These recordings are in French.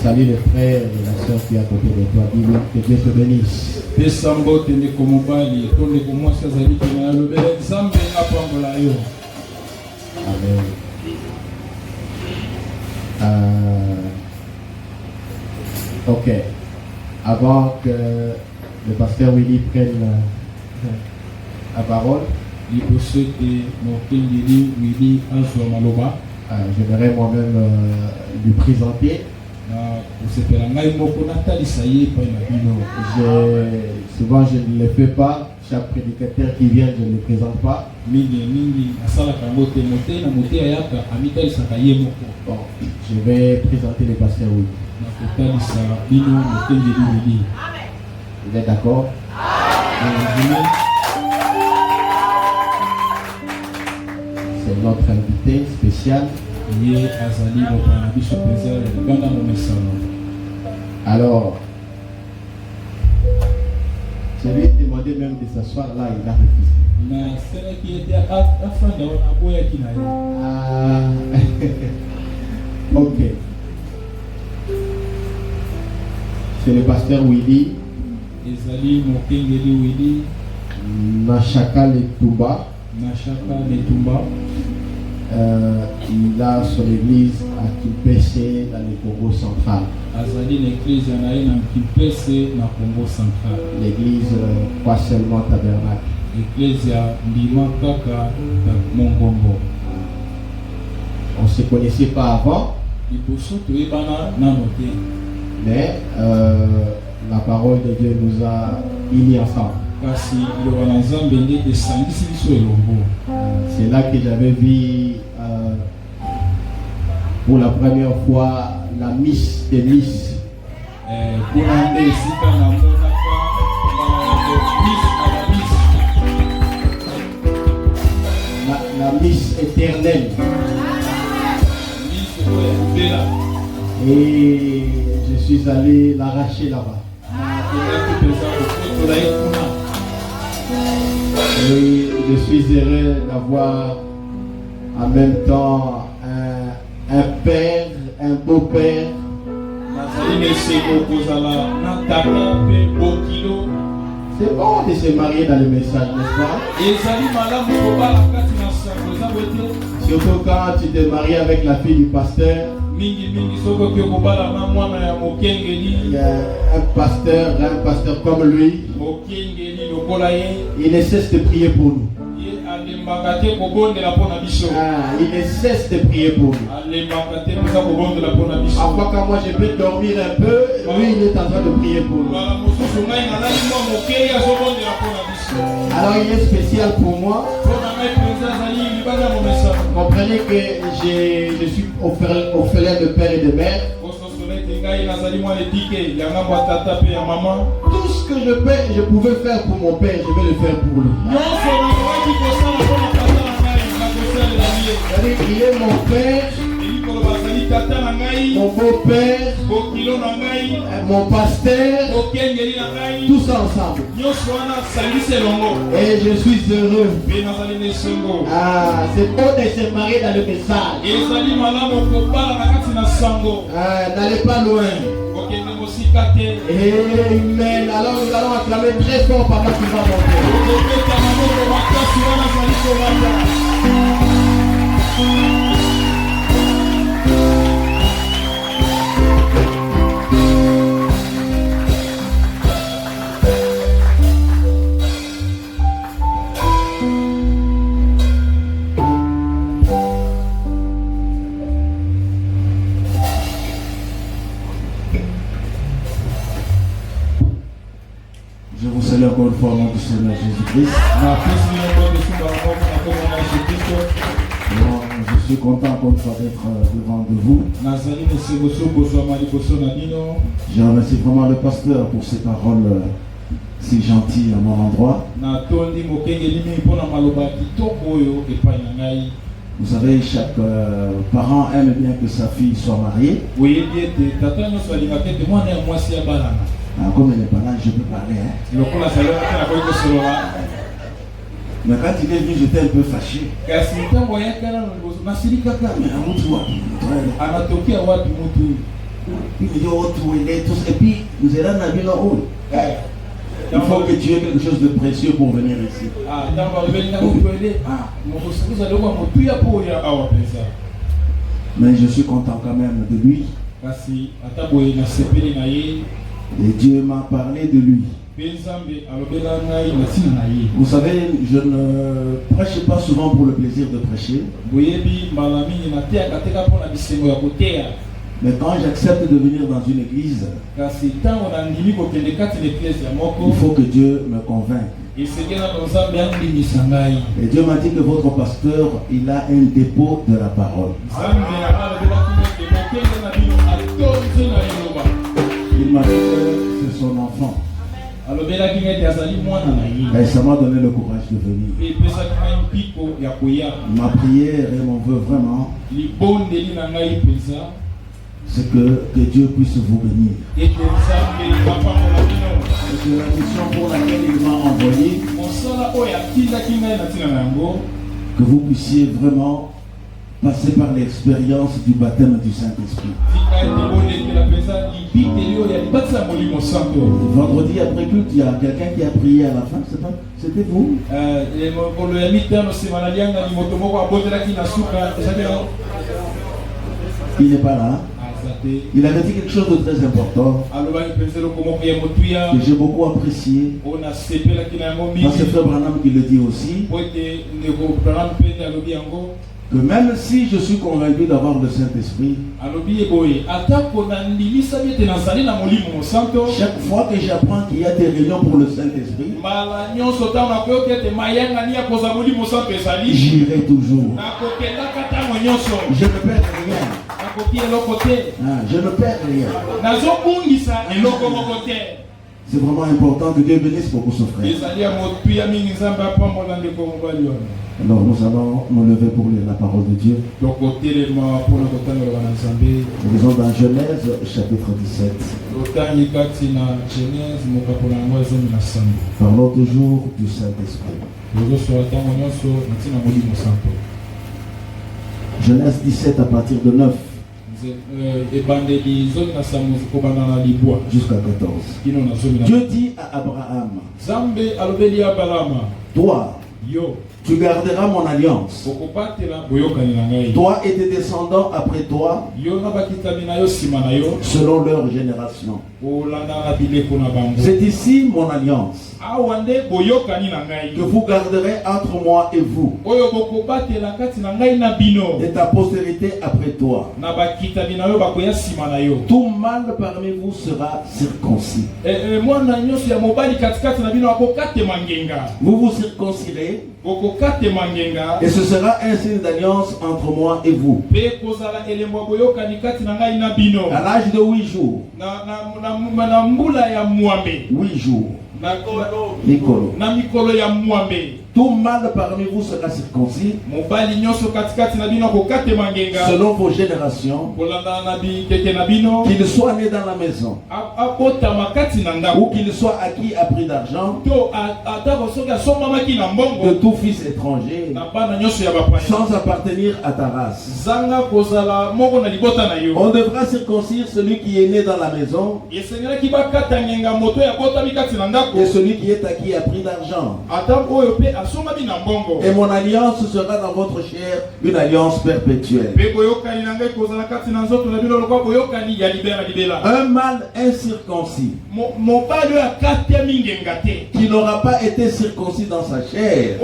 Salut les frères et la sœur qui est à côté de toi. Dis-lui que Dieu te bénisse. Amen. Ok. Avant que le pasteur Willy prenne la parole, j'aimerais moi-même lui présenter. Souvent je ne le fais pas. Chaque prédicateur qui vient, je ne le présente pas. Bon, je vais présenter le pasteur Willy. Vous êtes d'accord? C'est notre invité spécial. Alors, je lui ai demandé même de s'asseoir là, il a refusé. Ok. C'est le pasteur Willy. Nashaka Letumba. Il a son église à Kimpese dans le Congo central. L'église pas seulement tabernacle. On ne se connaissait pas avant. Mais la parole de Dieu nous a unis ensemble. C'est là que j'avais vu pour la première fois la Miss des Miss. La Miss éternelle. Et je suis allé l'arracher là-bas. Et je suis heureux d'avoir en même temps un père, un beau-père. C'est bon de se marier dans le message, n'est-ce pas? Surtout quand tu te maries avec la fille du pasteur. Il y a un pasteur comme lui. Il ne cesse de prier pour nous. Il ne cesse de prier pour nous. Parfois quand moi je peux dormir un peu, lui il est en train de prier pour nous. Alors il est spécial pour moi. Comprenez que je suis orphelin de père et de mère. Tout ce que je pouvais faire pour mon père, je vais le faire pour lui. Il est mon père, mon beau-père, mon pasteur, tous ensemble. Et je suis heureux. C'est bon de se marier dans le message. N'allez pas loin. Amen. Alors nous allons acclamer très fort pendant qu'il va monter. Seigneur Jésus-Christ. Alors, je suis content encore une fois d'être devant de vous. Je remercie vraiment le pasteur pour ses paroles si gentilles à mon endroit. Vous savez, chaque parent aime bien que sa fille soit mariée. Comme elle n'est pas là, je peux parler. Mais quand il est venu, j'étais un peu fâché. Et puis, nous allons dans la ville en haut. Il faut que tu aies quelque chose de précieux pour venir ici. Mais je suis content quand même de lui. Et Dieu m'a parlé de lui. Vous savez, je ne prêche pas souvent pour le plaisir de prêcher. Mais quand j'accepte de venir dans une église, il faut que Dieu me convainque. Et Dieu m'a dit que votre pasteur, il a un dépôt de la parole. Il m'a dit que c'est son enfant. Et ça m'a donné le courage de venir. Ma prière et mon vœu vraiment, c'est que Dieu puisse vous bénir. Et que la mission pour laquelle il m'a envoyé, que vous puissiez vraiment passer par l'expérience du baptême du Saint-Esprit. Vendredi après culte, il y a quelqu'un qui a prié à la fin, c'est pas? C'était vous? Il n'est pas là. Il avait dit quelque chose de très important que j'ai beaucoup apprécié. C'est Frère Branham qui le dit aussi, que même si je suis convaincu d'avoir le Saint-Esprit, chaque fois que j'apprends qu'il y a des réunions pour le Saint-Esprit, j'irai toujours. Je ne perds rien. Je ne perds rien. C'est vraiment important que Dieu bénisse beaucoup ce frère. Alors nous allons nous lever pour lire la parole de Dieu. Nous sommes dans Genèse chapitre 17. Parlons toujours du Saint-Esprit. Genèse 17 à partir de 9. Jusqu'à 14. Dieu dit à Abraham, toi, tu garderas mon alliance. Toi et tes descendants après toi, selon leur génération. C'est ici mon alliance que vous garderez entre moi et vous, et ta postérité après toi. Tout mâle parmi vous sera circoncis. Vous vous circoncirez, et ce sera un signe d'alliance entre moi et vous. À l'âge de 8 jours, 8 jours, Mikolo. Tout mâle parmi vous sera circoncis selon vos générations, qu'il soit né dans la maison ou qu'il soit acquis à prix d'argent de tout fils étranger sans appartenir à ta race. On devra circoncire celui qui est né dans la maison et celui qui est acquis à prix d'argent. Et mon alliance sera dans votre chair une alliance perpétuelle. Un mâle incirconcis qui n'aura pas été circoncis dans sa chair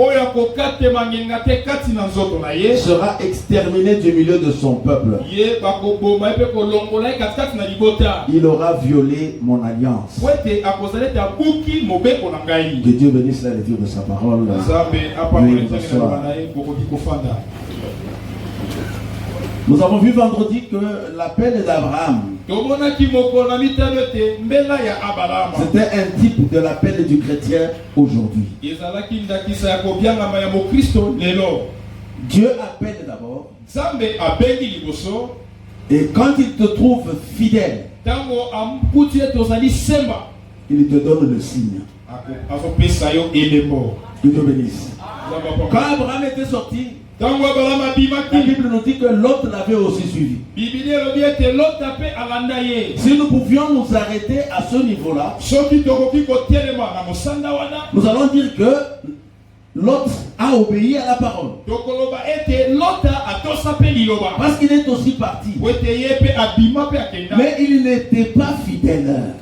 sera exterminé du milieu de son peuple. Il aura violé mon alliance. Que Dieu bénisse la lecture de sa parole. Nous avons vu vendredi que l'appel d'Abraham, c'était un type de l'appel du chrétien aujourd'hui. Dieu appelle d'abord. Et quand il te trouve fidèle, il te donne le signe. Que Dieu bénisse. Quand Abraham était sorti, la Bible nous dit que Lot l'avait aussi suivi. Si nous pouvions nous arrêter à ce niveau-là, nous allons dire que Lot a obéi à la parole. Parce qu'il est aussi parti. Mais il n'était pas fidèle.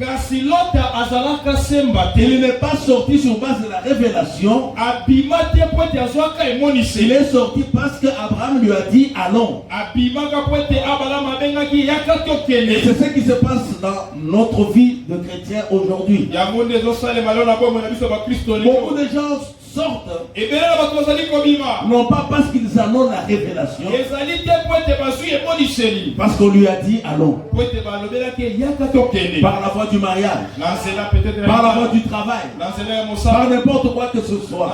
Il n'est pas sorti sur base de la révélation. Il est sorti parce que Abraham lui a dit allons. Et c'est ce qui se passe dans notre vie de chrétien aujourd'hui. Beaucoup de gens sortent, non pas parce qu'ils en ont la révélation, parce qu'on lui a dit allons. Par la voie du mariage, par la voie du travail, par n'importe quoi que ce soit.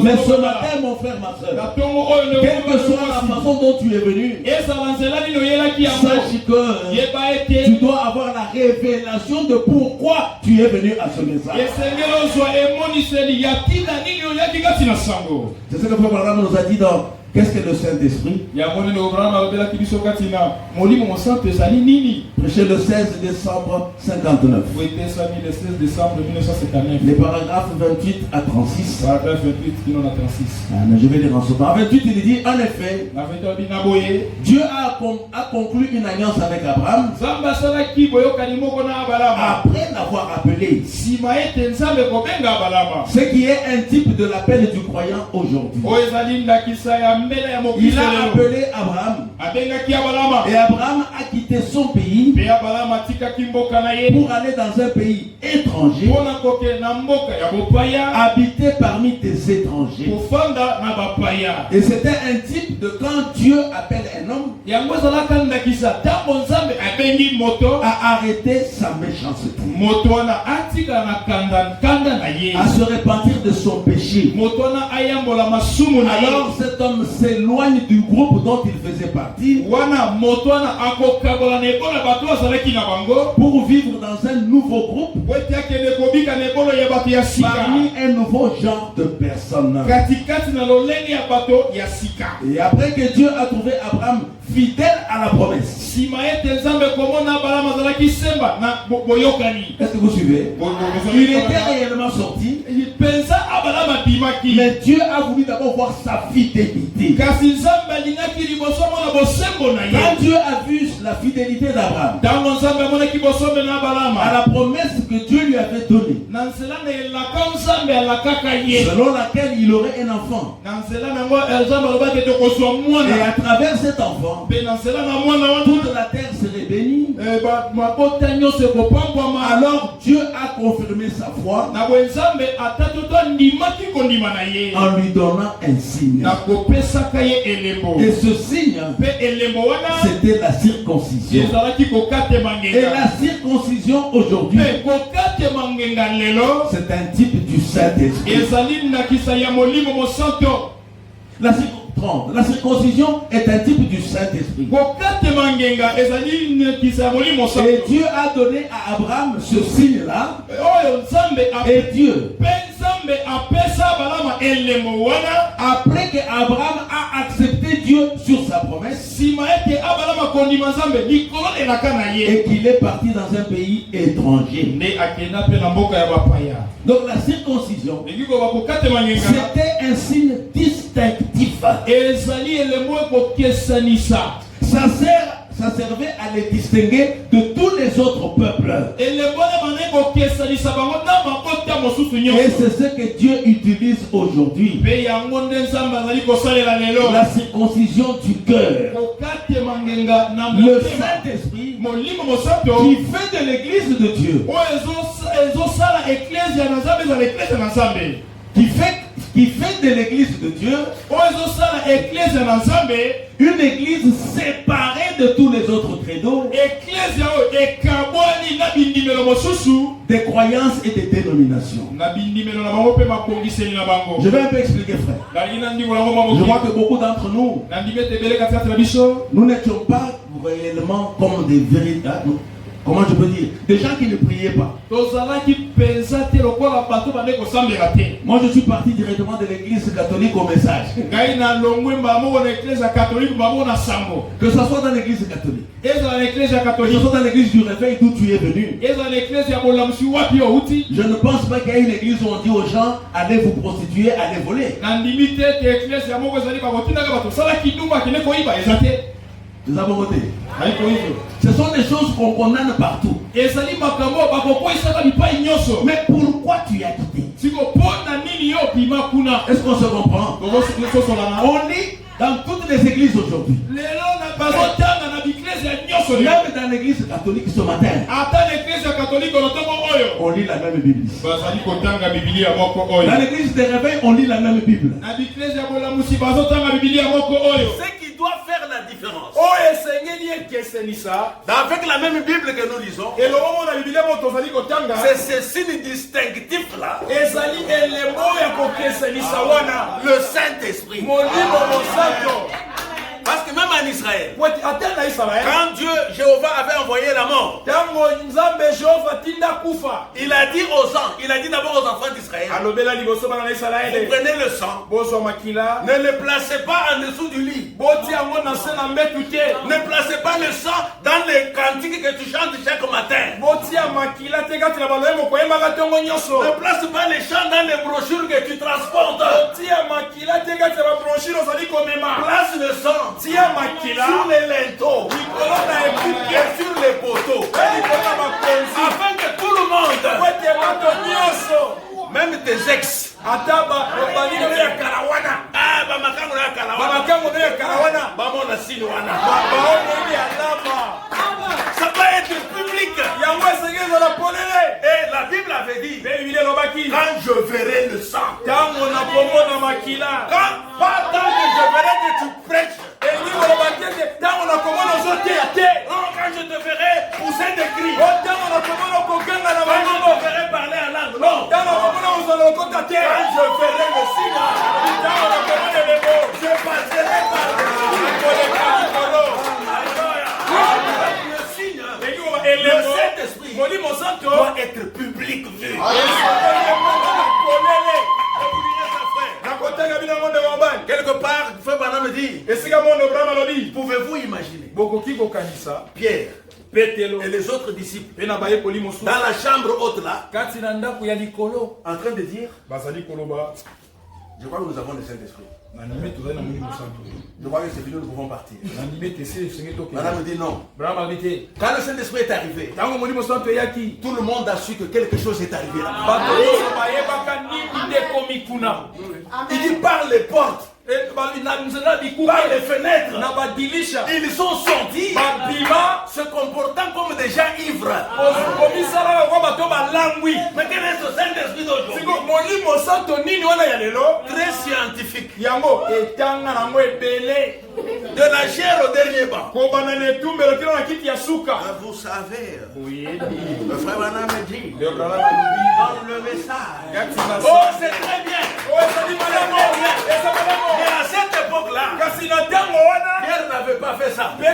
Mais ce matin, mon frère, ma soeur, quelle que soit la façon dont tu es venu, sache que tu dois avoir la révélation de pourquoi tu es venu à ce message. C'est ce que Frère Branham nous a dit dans Qu'est-ce que le Saint-Esprit? Prêché le 16 décembre 59. Les paragraphes 28 à 36. Je vais lire en ce temps. 28, il dit en effet, Dieu a conclu une alliance avec Abraham après l'avoir appelé. Ce qui est un type de l'appel du croyant aujourd'hui. Il a appelé Abraham. Et Abraham a quitté son pays pour aller dans un pays étranger, habiter parmi des étrangers. Et c'était un type de quand Dieu appelle un homme à arrêter sa méchanceté, à se repentir de son péché. Alors cet homme s'éloigne du groupe dont il faisait partie pour vivre dans un nouveau groupe parmi un nouveau genre de personnes. Et après que Dieu a trouvé Abraham fidèle à la promesse, est-ce que vous suivez? Il était réellement sorti, mais Dieu a voulu d'abord voir sa fidélité. Quand Dieu a vu la fidélité d'Abraham à la promesse que Dieu lui avait donnée, selon laquelle il aurait un enfant, et à travers cet enfant toute la terre serait bénie, alors Dieu a confirmé sa foi en lui donnant un signe. Et ce signe, c'était la circoncision. Et la circoncision aujourd'hui, c'est un type du Saint-Esprit. La circoncision est un type du Saint-Esprit. Et Dieu a donné à Abraham ce signe-là. Et Dieu, après que Abraham a accepté Dieu sur sa promesse et qu'il est parti dans un pays étranger. Donc la circoncision, c'était un signe distinctif. Ça servait à les distinguer de tous les autres peuples. Et c'est ce que Dieu utilise aujourd'hui. La circoncision du cœur. Le Saint-Esprit qui fait de l'église de Dieu. Qui fait de l'église de Dieu une église séparée de tous les autres credos, des croyances et des dénominations. Je vais un peu expliquer, frère. Je vois que beaucoup d'entre nous, nous n'étions pas réellement comme des véritables. Comment je peux dire? Des gens qui ne priaient pas. Moi je suis parti directement de l'église catholique au message. Que ce soit dans l'église catholique, que ce soit dans l'église du réveil d'où tu es venu. Je ne pense pas qu'il y ait une église où on dit aux gens allez vous prostituer, allez voler. Nous avons voté. Ce sont des choses qu'on condamne partout. Mais pourquoi tu as quitté? Est-ce qu'on se comprend? On lit dans toutes les églises aujourd'hui. Même dans l'église catholique ce matin, on lit la même Bible. Dans l'église des réveils, on lit la même Bible. Ce qui doit faire la différence avec la même Bible que nous lisons, c'est ce signe distinctif là, le Saint-Esprit. Parce que même en Israël, quand Dieu, Jéhovah, avait envoyé la mort, il a dit aux gens, il a dit d'abord aux enfants d'Israël, vous prenez le sang, ne le placez pas en dessous du lit, ne placez pas le sang dans les cantiques que tu chantes chaque matin, ne place pas les chants dans les brochures que tu transportes, place le sang sur les linteaux et sur les poteaux, afin que tout le monde, même tes ex, ça doit être public. Et la Bible avait dit, quand je verrai le sang, pas tant que je verrai que tu prêches, quand je te verrai pousser des cris, quand je te verrai parler en langue, non. Quand je verrai le signe, je passerai par le signe. Le Saint-Esprit doit être public vu. Quelque part, Frère Branham me dit, pouvez-vous imaginer Pierre et les autres disciples dans la chambre haute là, en train de dire, je crois que nous avons le Saint-Esprit. Je crois que c'est fini, nous pouvons partir. Branham me dit non. Quand le Saint-Esprit est arrivé, tout le monde a su que quelque chose est arrivé là. Il dit par les portes, par les fenêtres, ils sont sortis se comportant comme des gens ivres. Mais quel est ce Saint-Esprit d'aujourd'hui? Très scientifique. De la chair au dernier banc. Vous savez, le frère Branham me dit, dans le message, oh c'est très bien, mais à cette époque-là, Pierre n'avait pas fait ça. Quand il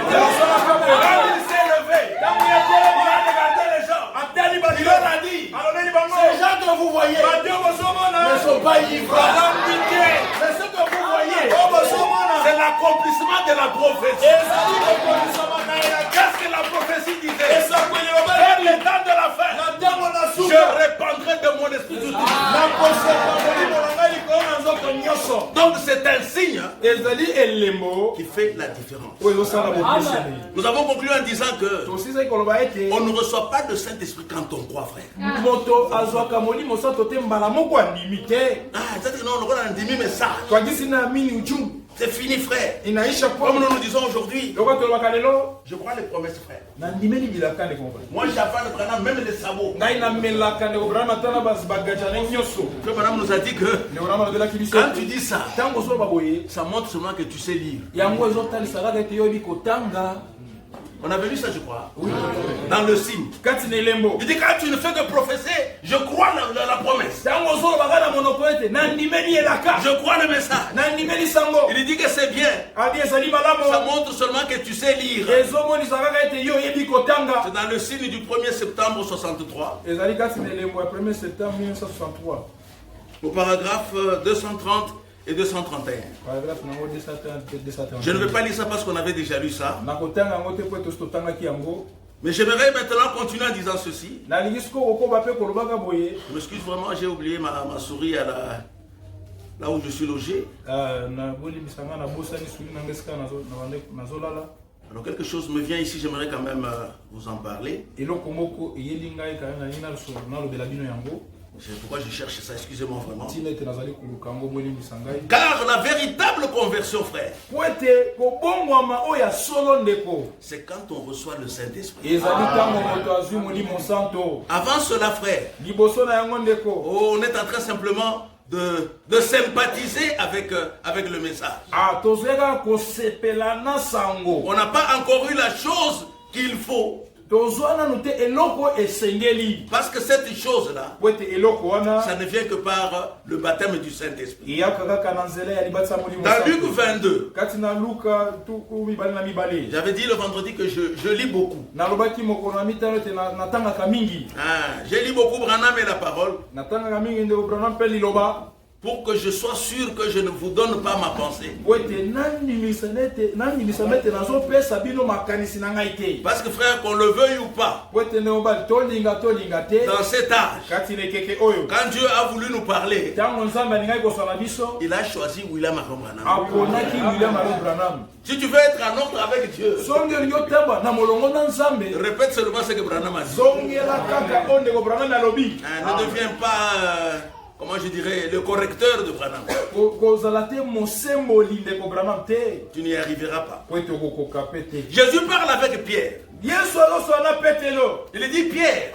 s'est levé, il a regardé les gens, il leur a dit, ces gens que vous voyez ne sont pas ivres. Mais ce que vous voyez, c'est la l'accomplissement de la prophétie. Qu'est-ce que la prophétie disait? Vers les temps de la fin, je répandrai de mon esprit sur tout. Donc c'est un signe qui fait la différence. Nous avons conclu en disant que on ne reçoit pas le Saint-Esprit quand on croit, frère. C'est-à-dire non, on a un demi-message. C'est fini, frère. Comme nous disons aujourd'hui, je crois les promesses, frère. Moi, j'apprends le Branham, même les sabots. Le Branham nous a dit que quand tu dis ça, ça montre seulement que tu sais lire. On avait lu ça, je crois. Oui. Dans le signe. Il dit quand tu ne fais que professer, je crois la promesse. Je crois le message. Il dit que c'est bien. Ça montre seulement que tu sais lire. C'est dans le signe du 1er septembre 63. Au paragraphe 230 et 231. Je ne vais pas lire ça parce qu'on avait déjà lu ça. Mais j'aimerais maintenant continuer en disant ceci. Je m'excuse vraiment, j'ai oublié ma souris à là où je suis logé. Alors quelque chose me vient ici, j'aimerais quand même vous en parler. C'est pourquoi je cherche ça, excusez-moi vraiment. Car la véritable conversion, frère, c'est quand on reçoit le Saint-Esprit. Avant cela, frère, on est en train simplement de sympathiser avec le message. On n'a pas encore eu la chose qu'il faut. Parce que cette chose-là, ça ne vient que par le baptême du Saint-Esprit. Dans Luc 22, j'avais dit le vendredi que je lis beaucoup. J'ai lu beaucoup Branham et la parole. Pour que je sois sûr que je ne vous donne pas ma pensée. Parce que frère, qu'on le veuille ou pas, dans cet âge, quand Dieu a voulu nous parler, il a choisi William Branham. Si tu veux être en ordre avec Dieu, répète seulement ce que Branham a dit. Ne deviens pas... comment je dirais, le correcteur de Branham. Tu n'y arriveras pas. Jésus parle avec Pierre. Il dit Pierre,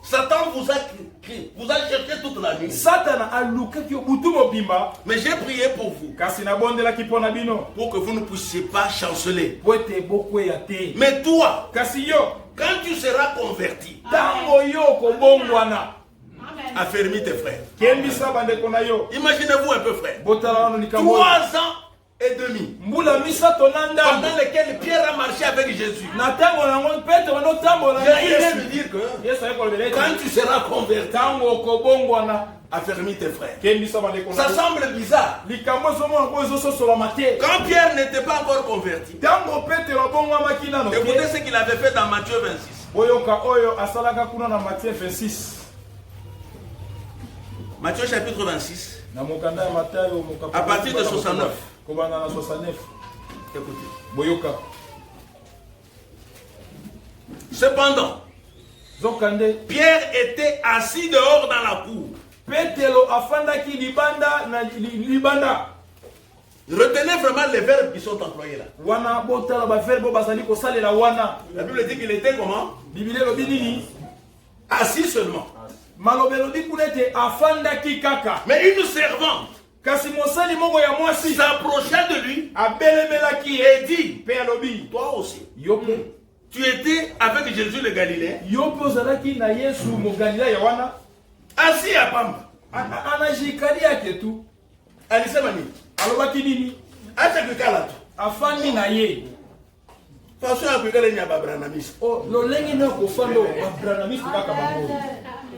Satan vous a cherché toute la nuit. Mais j'ai prié pour vous. Pour que vous ne puissiez pas chanceler. Mais toi, quand tu seras converti, affermis tes frères. Imaginez-vous un peu, frère. 3 ans et demi. Pendant lesquels Pierre a marché avec Jésus. Je viens de dire que quand tu seras converti, affermis tes frères. Ça semble bizarre. Quand Pierre n'était pas encore converti, écoutez ce qu'il avait fait dans Matthieu 26. Matthieu chapitre 26, à partir de 69. Écoutez. Cependant, Pierre était assis dehors dans la cour. Retenez vraiment les verbes qui sont employés là. La Bible dit qu'il était comment? Assis seulement. Mais une servante s'approcha de lui et dit, toi aussi, tu étais avec Jésus le Galilée, assis à Pamba.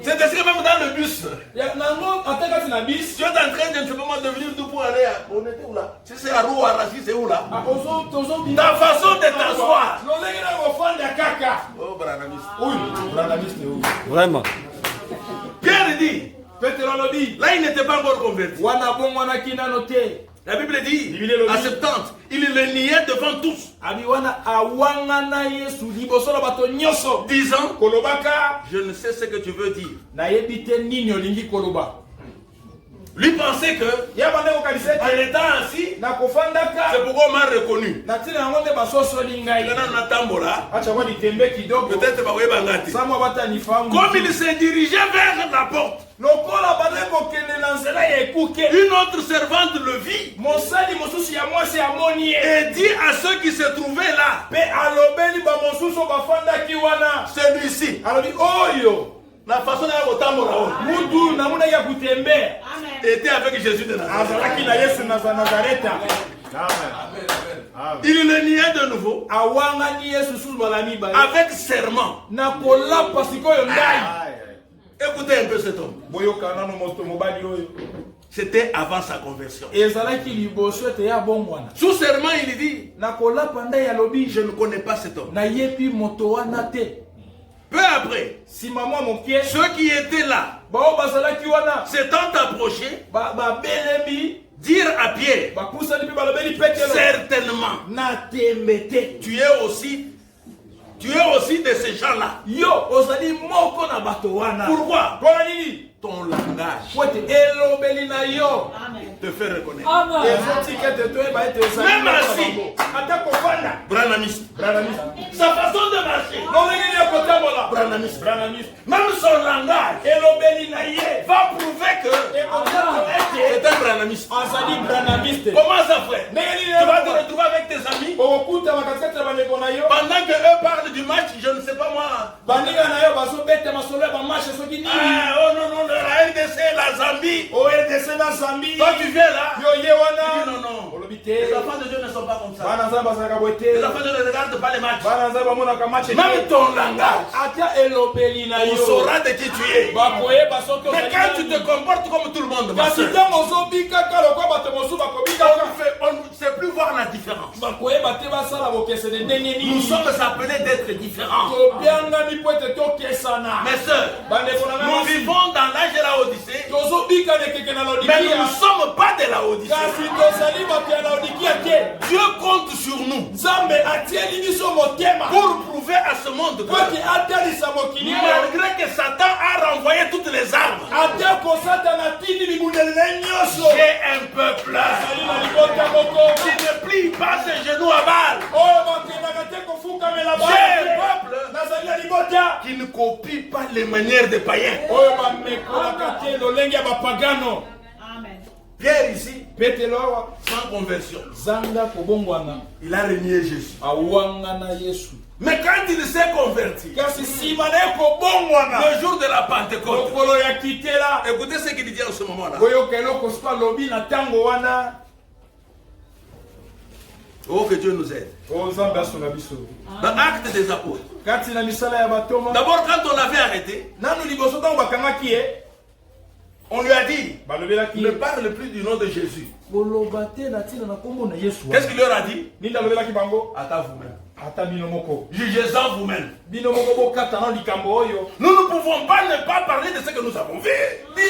C'est écrit même dans le bus. Tu es en train de ne sais pas devenir tout pour aller à... On était où là? Si c'est à Rouen, à Rassi, c'est où là? Ta façon de t'asseoir. Oh, branamiste. Oui, branamiste. Vraiment. Pierre dit, là il n'était pas encore converti. La Bible dit, à 70, il le niait devant tous. Disant, je ne sais ce que tu veux dire. Lui pensait que, en étant assis, c'est pourquoi on m'a reconnu. Peut-être comme il s'est dirigé vers la porte, une autre servante le vit et dit à ceux qui se trouvaient là, celui-ci, la façon dont était avec Jésus de Nazareth. Il le niait de nouveau avec serment. Écoutez un peu cet homme. C'était avant sa conversion. Sous serment, il dit, je ne connais pas cet homme. Peu après, ceux qui étaient là, s'étant approchés, dire à Pierre, certainement, tu es aussi de ces gens-là. Pourquoi? Ton langage te fait reconnaître. Même assis, branamiste. Sa façon de marcher, branamiste. Même son langage va prouver que c'est un branamiste. Comment ça fait? Tu vas te retrouver avec tes amis pendant que eux parlent du match, je ne sais pas moi. Oh non, la RDC, la Zambie. Toi tu viens là. Non. Les enfants de Dieu ne sont pas comme ça. Les enfants de Dieu ne regardent pas les matchs. Même ton langage, on saura de qui tu es. Mais quand tu te comportes comme tout le monde, on ne sait plus voir la différence. Nous sommes appelés d'être différents. Mes soeurs, nous vivons dans l'âge de la Odyssée, mais nous ne sommes pas de la Odyssée. Dieu compte sur nous pour prouver à ce monde que malgré que Satan a renvoyé toutes les armes, j'ai un peuple qui ne plie pas ses genoux à Baal. J'ai un peuple qui ne copie pas les manières des païens. Pierre ici, sans conversion, il a renié Jésus. Mais quand il s'est converti, le jour de la Pentecôte, écoutez ce qu'il dit en ce moment-là. Oh, que Dieu nous aide. Dans Actes des Apôtres. D'abord, quand on l'avait arrêté, on lui a dit, ne parle plus du nom de Jésus. Qu'est-ce qu'il leur a dit? Attends vous-même. Jugez-en vous-même. Nous ne pouvons pas ne pas parler de ce que nous avons vu. Nous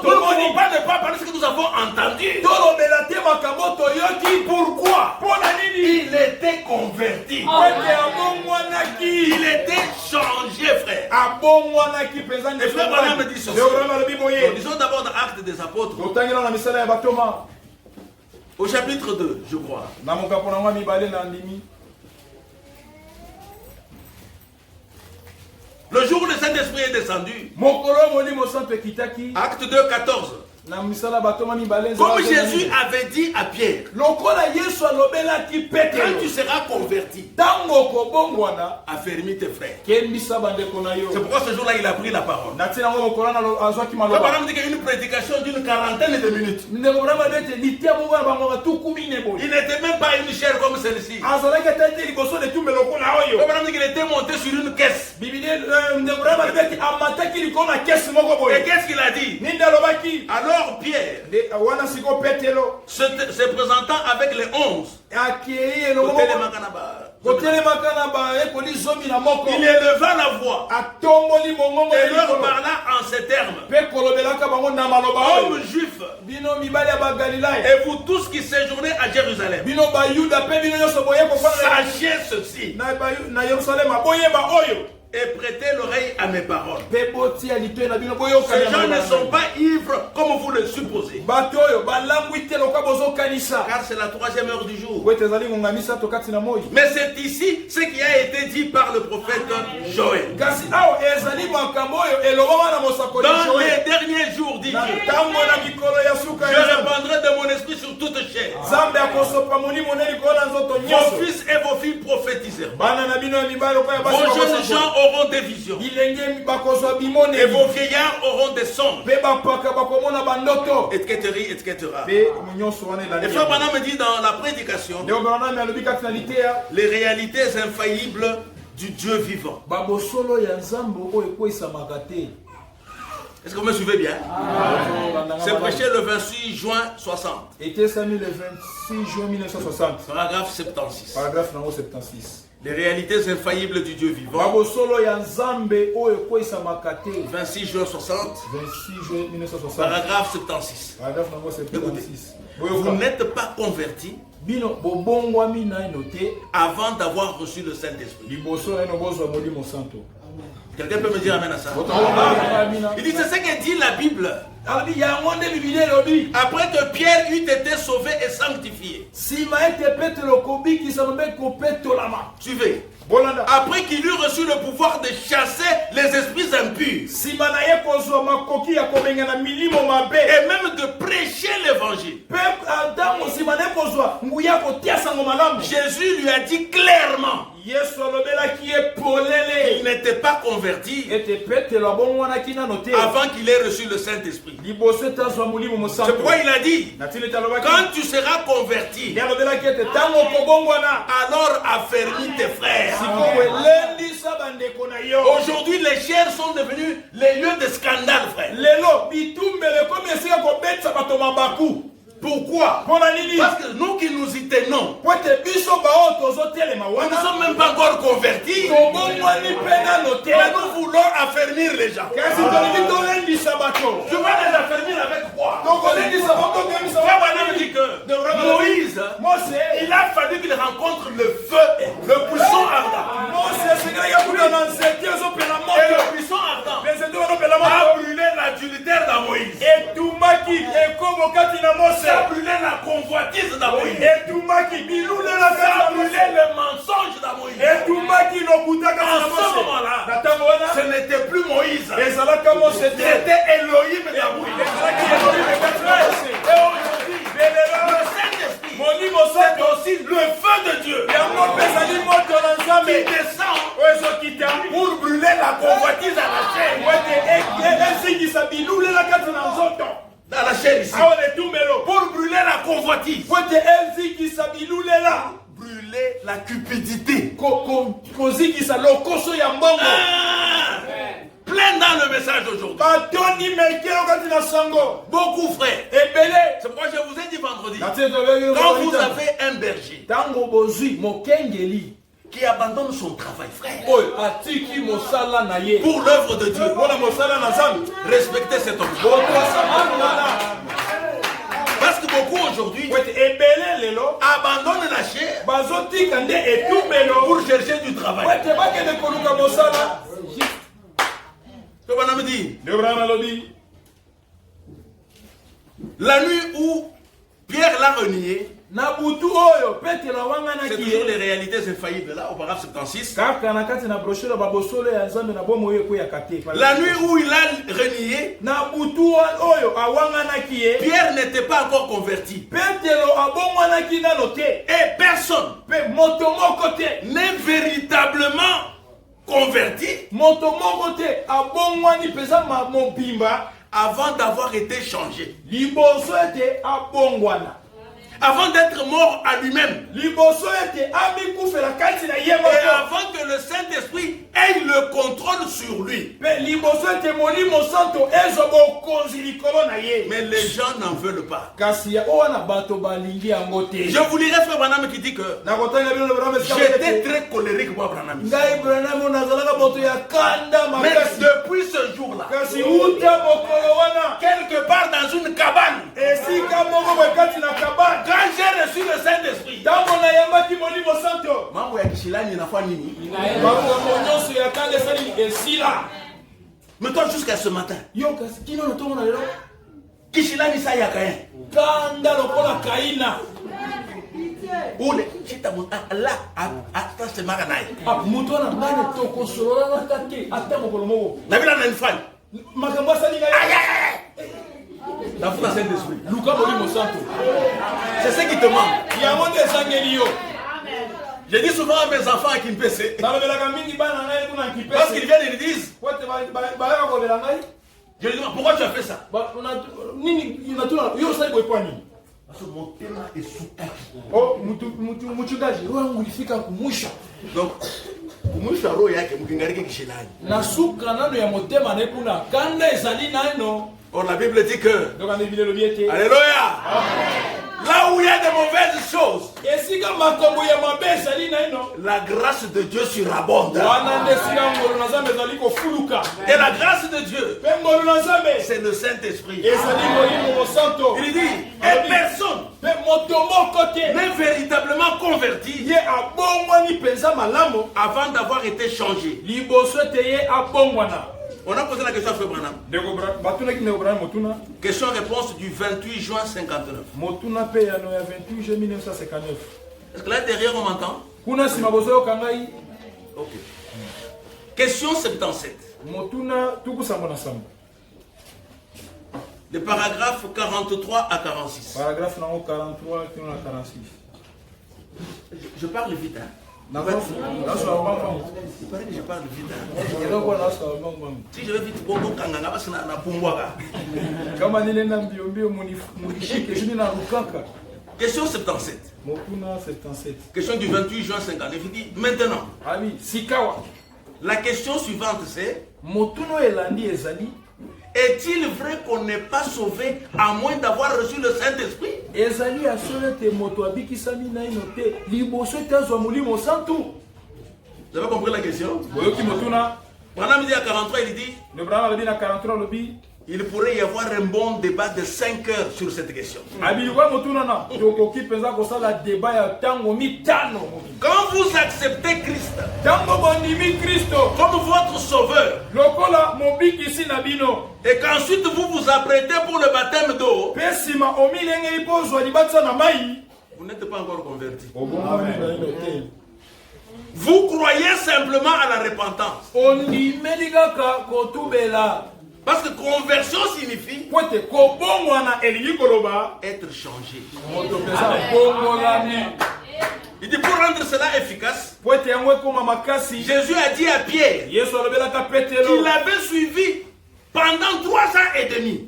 ne pouvons pas ne pas parler de ce que nous avons entendu. Pourquoi? Il était converti. Il était changé, frère. Et frère Branham me dit ceci. Disons d'abord dans Actes des Apôtres, au chapitre 2, je crois. Le jour où le Saint-Esprit est descendu, Acte 2, 14. Comme Jésus avait dit à Pierre, quand tu seras converti, affermis tes frères. C'est pourquoi ce jour-là il a pris la parole. Abraham dit qu'il y a une prédication d'une quarantaine de minutes. Il n'était même pas une chair comme celle-ci. Abraham dit qu'il était monté sur une caisse. Et qu'est-ce qu'il a dit? Alors Pierre, se présentant avec les 11, il éleva la voix et leur parla en ces termes: hommes juifs, et vous tous qui séjournez à Jérusalem, sachez ceci et prêtez l'oreille à mes paroles. Ces gens ne sont pas ivres comme vous le supposez, car c'est la 3e heure du jour. Mais c'est ici ce qui a été dit par le prophète Joël. Dans les derniers jours, dit Dieu, je répandrai de mon esprit sur toute chair. Vos fils et vos filles prophétiseront. Vos jeunes gens auront des visions. Et vos vieillards auront des songes. Etc. Et Frère Branham me dit dans la prédication les réalités infaillibles du Dieu vivant. Est-ce que vous me suivez bien? C'est prêché le 26 juin 60. Était le 26 juin 1960. Paragraphe 76. Paragraphe 76. Les réalités infaillibles du Dieu vivant. 26 juin 60. 26 juin 1960. Paragraphe 76. Paragraphe 76. Vous n'êtes pas converti avant d'avoir reçu le Saint-Esprit. Quelqu'un peut me dire amen à ça? Il dit c'est ce que dit la Bible. Après que Pierre eut été sauvé et sanctifié. Suivez. Après qu'il eut reçu le pouvoir de chasser les esprits impurs et même de prêcher l'évangile, Jésus lui a dit clairement qu'il n'était pas converti avant qu'il ait reçu le Saint-Esprit. C'est pourquoi il a dit: quand tu seras converti, alors affermis tes frères. Aujourd'hui, les chairs sont devenues les lieux de scandale, frère. Pourquoi? Parce que nous qui nous y tenons, nous ne sommes même pas encore convertis, mais nous voulons affermir les gens. Tu vas les affermir avec quoi? Me dit que Moïse, il a fallu qu'il rencontre le feu, le buisson ardent. Et le buisson ardent a brûlé l'adultère de Moïse. Ça a brûlé la convoitise de Moïse. Ça a brûlé le mensonge de Moïse. En ce moment-là, ce n'était plus Moïse, c'était Elohim de Moïse. Et aujourd'hui, le Saint-Esprit, c'est aussi le feu de Dieu qui descend pour brûler la convoitise à la chair. Dans la chair ici. Pour brûler la convoitise. Brûler la cupidité. Plein dans le message d'aujourd'hui. Beaucoup frères. C'est pourquoi je vous ai dit vendredi. Quand vous avez un berger qui abandonne son travail, frère, pour l'œuvre de Dieu, respectez cet homme. Parce que beaucoup aujourd'hui abandonnent la chair pour chercher du travail. La nuit où Pierre l'a renié, C'est toujours les réalités infaillibles là, au paragraphe 76. La nuit où il a renié, Pierre n'était pas encore converti. Et personne n'est véritablement converti avant d'avoir été changé. Avant d'être mort à lui-même. Et avant que le Saint-Esprit ait le contrôle sur lui. Mais les gens n'en veulent pas. Je vous lirai frère Branham qui dit que j'étais très colérique moi Branham. Mais depuis ce jour-là, quelque part dans une cabane, quand j'ai reçu le Saint-Esprit, mais toi jusqu'à ce matin, Kishilani sa ya kain. Kanda lokola kaina. Ule chita là ata se maganai. Muto na ngane toko solola na kake ata mokolomo. Na bila na nfani. Makamba sali ngai. La foi dans Saint-Esprit. Luka Molimo Santo. C'est ce qui te manque. Il y a monde sangelio. Je dis souvent à mes enfants qui me pèsent. Parce qu'ils viennent et ils disent. Je lui dis pourquoi tu as fait ça? Parce que mon thème est sous. Oh, mchungaji, roho yangu ilifika kumwisho. Donc, kumwisho roho yake mkingariki kishilani. Na suka nano ya motema na kuna kanda ezali nano. Or la Bible dit que. Alléluia. Là où il y a de mauvaises choses, la grâce de Dieu surabonde. Et la grâce de Dieu, c'est le Saint-Esprit. Il dit, et personne n'est véritablement converti avant d'avoir été changé. On a posé la question à Frère Branham. Question-réponse du 28 juin 59. Est-ce que là derrière on m'entend? Ok. Question 77. Les paragraphes 43 à 46. Paragraphe 43 à 46. Je parle vite, hein? Il paraît que je parle vite. Si je vais vite, question 77. Question du 28 juin 59. Il dit maintenant. La question suivante c'est: est-il vrai qu'on n'est pas sauvé à moins d'avoir reçu le Saint-Esprit? Vous avez compris la question? Branham dit à 43, il dit il pourrait y avoir un bon débat de 5 heures sur cette question. Quand vous acceptez Christ comme votre sauveur, et qu'ensuite vous vous apprêtez pour le baptême d'eau, vous n'êtes pas encore converti. Vous croyez simplement à la repentance. Parce que conversion signifie être changé. Il dit pour rendre cela efficace, Jésus a dit à Pierre qu'il avait suivi pendant 3 ans et demi.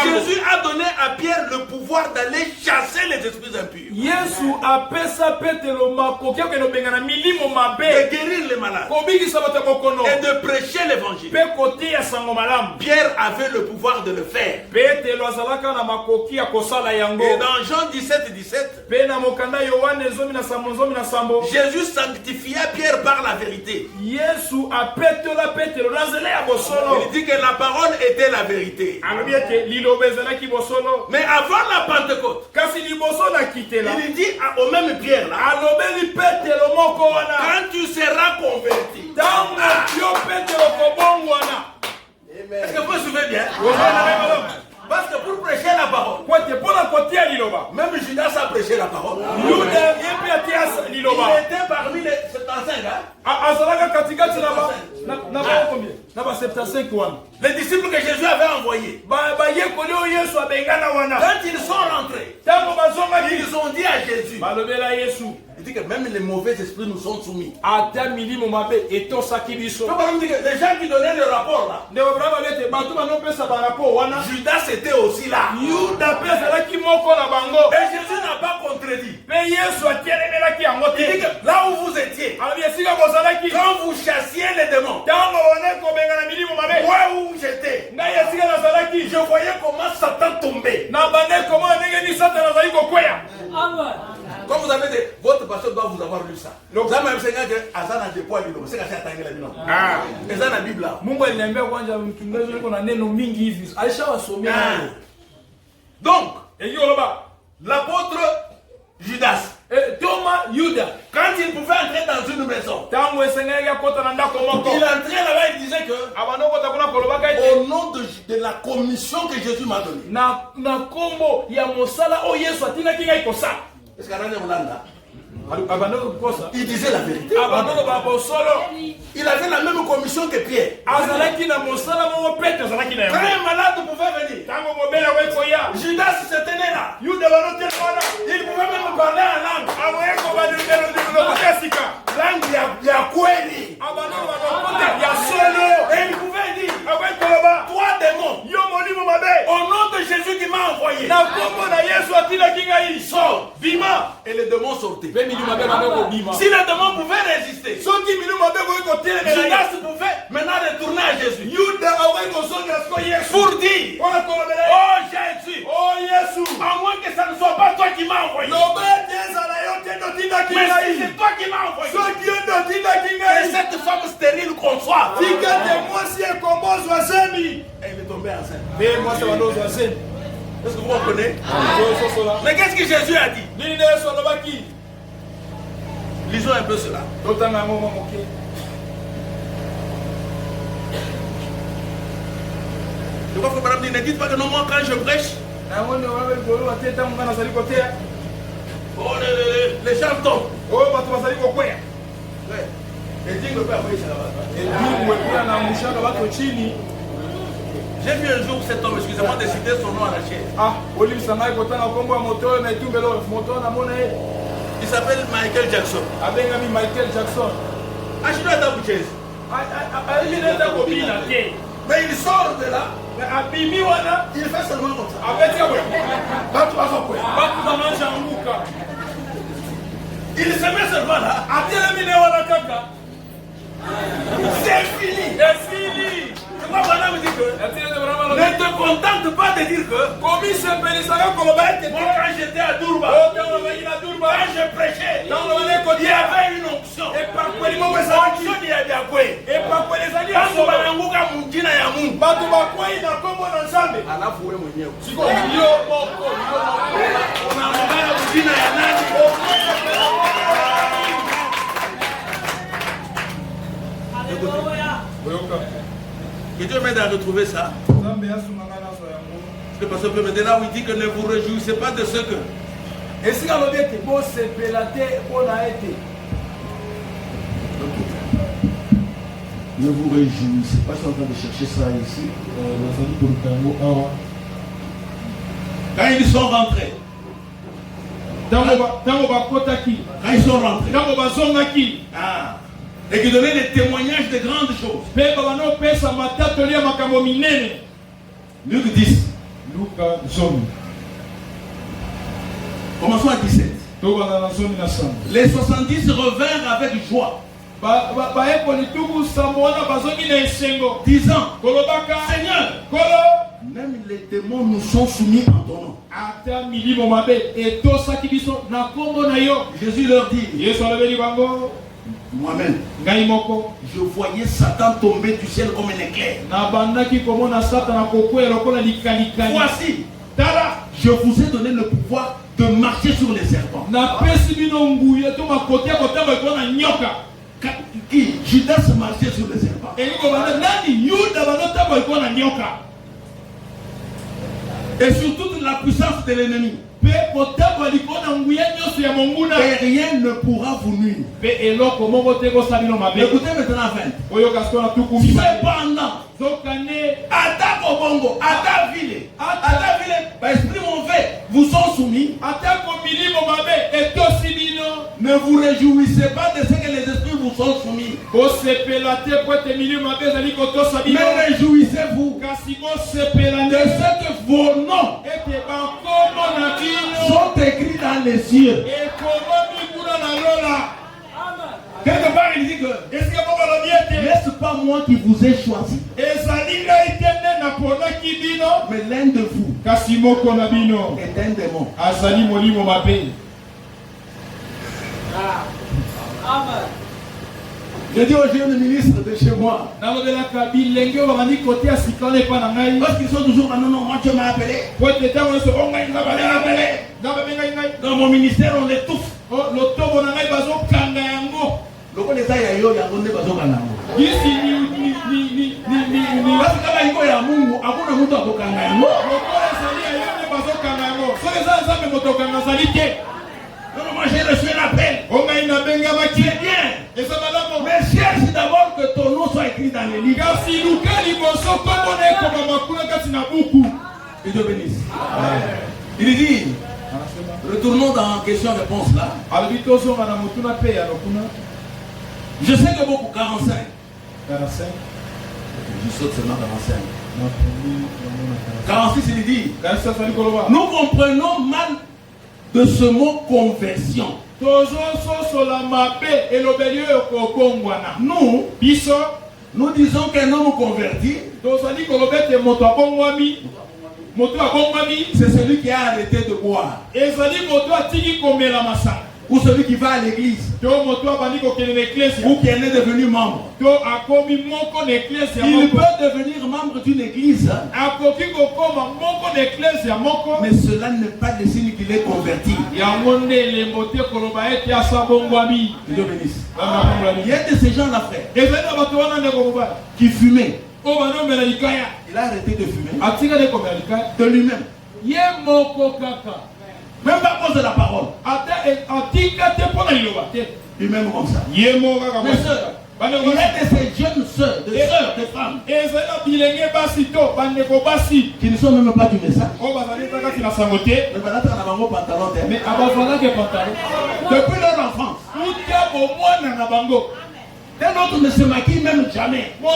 Jésus a donné à Pierre le pouvoir d'aller chasser les esprits impurs. De guérir les malades. Et de prêcher l'évangile. Pierre avait le pouvoir de le faire. Et dans Jean 17, Jésus sanctifia Pierre par la vérité. Il dit que la parole était la vérité. Mais avant la Pentecôte, il dit au même Pierre là, quand tu seras converti, est-ce que vous vous souvenez bien? Parce que pour prêcher la parole, Même Judas a prêché la parole. Il était parmi les 75. Les disciples que Jésus avait envoyés. Quand ils sont rentrés, ils ont dit à Jésus, il dit que même les mauvais esprits nous sont soumis. Les gens qui donnaient le rapport là, Judas était aussi là. Et Jésus n'a pas contredit. Il dit que là où vous étiez, quand vous chassiez les démons, où j'étais, je voyais comment Satan tombait. Quand vous avez dit, votre pasteur doit vous avoir lu ça. Donc, ça m'a enseigné que Azana de poids l'île. C'est que c'est attendu la Bible. Et ça, la Bible. Donc, l'apôtre Judas, Thomas Judas, quand il pouvait entrer dans une maison, il entrait là-bas et disait que au nom de la commission que Jésus m'a donnée. Est-ce qu'il il disait la vérité. Il avait la même commission que Pierre. Quand un malade pouvait venir, Judas se tenait là. Il pouvait même parler en langue. Langue Yakweli. Et il pouvait dire, toi démon, au nom de Jésus qui m'a envoyé, sors, Bima. Et les démons sortaient. Si les démons pouvaient résister, Judas pouvait maintenant retourner à Jésus pour dire, oh Jésus, à moins que ça ne soit pas toi qui m'as envoyé, mais si c'est toi qui m'as envoyé, et cette femme stérile qu'on soit, et il est tombé enceinte. Est-ce que vous comprenez? Mais qu'est-ce que Jésus a dit? Lisons un peu cela. De quoi faut pas dire? Ne dites pas que non, moi quand je prêche, les gens tombent. Les dignes peuvent envoyer ça là-bas. J'ai vu un jour cet homme, excusez-moi de citer son nom à la chaîne. Il s'appelle Michael Jackson. Je dois être mais il sort de là. Il fait seulement comme ça. Il se met seulement là. C'est fini. Ne te contente pas de dire que moi quand j'étais à Durba, quand je prêchais, il y avait une onction. Onction il y avait à quoi? Quand Baranguka Mundina ya Mungu, anafuwe mwenyewe. Unaongea Mundina ya nani? Que Dieu m'aide à retrouver ça. Parce que maintenant il dit que ne vous réjouissez pas de ce que. Ne vous réjouissez pas, je suis en train de chercher ça ici. Quand ils sont rentrés. Quand ils sont rentrés. Et qui donnait des témoignages de grandes choses. Luc 10. Commençons à 17. Les 70 revinrent avec joie, disant, Seigneur, même les démons nous sont soumis en ton nom. Jésus leur dit, moi-même, je voyais Satan tomber du ciel comme un éclair. Voici, je vous ai donné le pouvoir de marcher sur les serpents. Qui? Judas marchait sur les serpents. Et sur toute la puissance de l'ennemi. Et rien ne pourra vous nuire. Écoutez maintenant 20. Cependant, Attaque au Bongo, Attaque Ville, esprit mauvais vous sont soumis. Ne vous réjouissez pas de ce que les esprits vous sont soumis. Mais réjouissez-vous de ce que vos noms sont écrits dans les cieux. Quelque part il dit que n'est-ce pas moi qui vous ai choisi, mais l'un de vous est un démon. Je dis aux jeunes ministres de chez moi, parce qu'ils sont toujours là, non, moi tu m'as appelé. Dans mon ministère on l'étouffe. Non, moi j'ai reçu un appel. C'est bien. Mais cherche d'abord que ton nom soit écrit dans les livres. Et Dieu bénisse. Il dit, retournons dans question-réponse là. Je sais que beaucoup, 45. Je saute seulement 45. 46 il dit, nous comprenons mal de ce mot conversion. Nous disons qu'un homme converti, c'est celui qui a arrêté de boire. Ou celui qui va à l'église, ou qui est devenu membre. Il peut devenir membre d'une église, mais cela n'est pas le signe qu'il est converti. Dieu bénisse. Il y a de ces gens-là, frère, qui fumaient. Il a arrêté de fumer de lui-même. Même pas à cause de la parole. Lui-même comme ça. Mes soeurs, il y a de ces jeunes soeurs, de femmes, qui ne sont même pas du message. Mais depuis leur enfance, un autre ne se maquille même jamais. Ce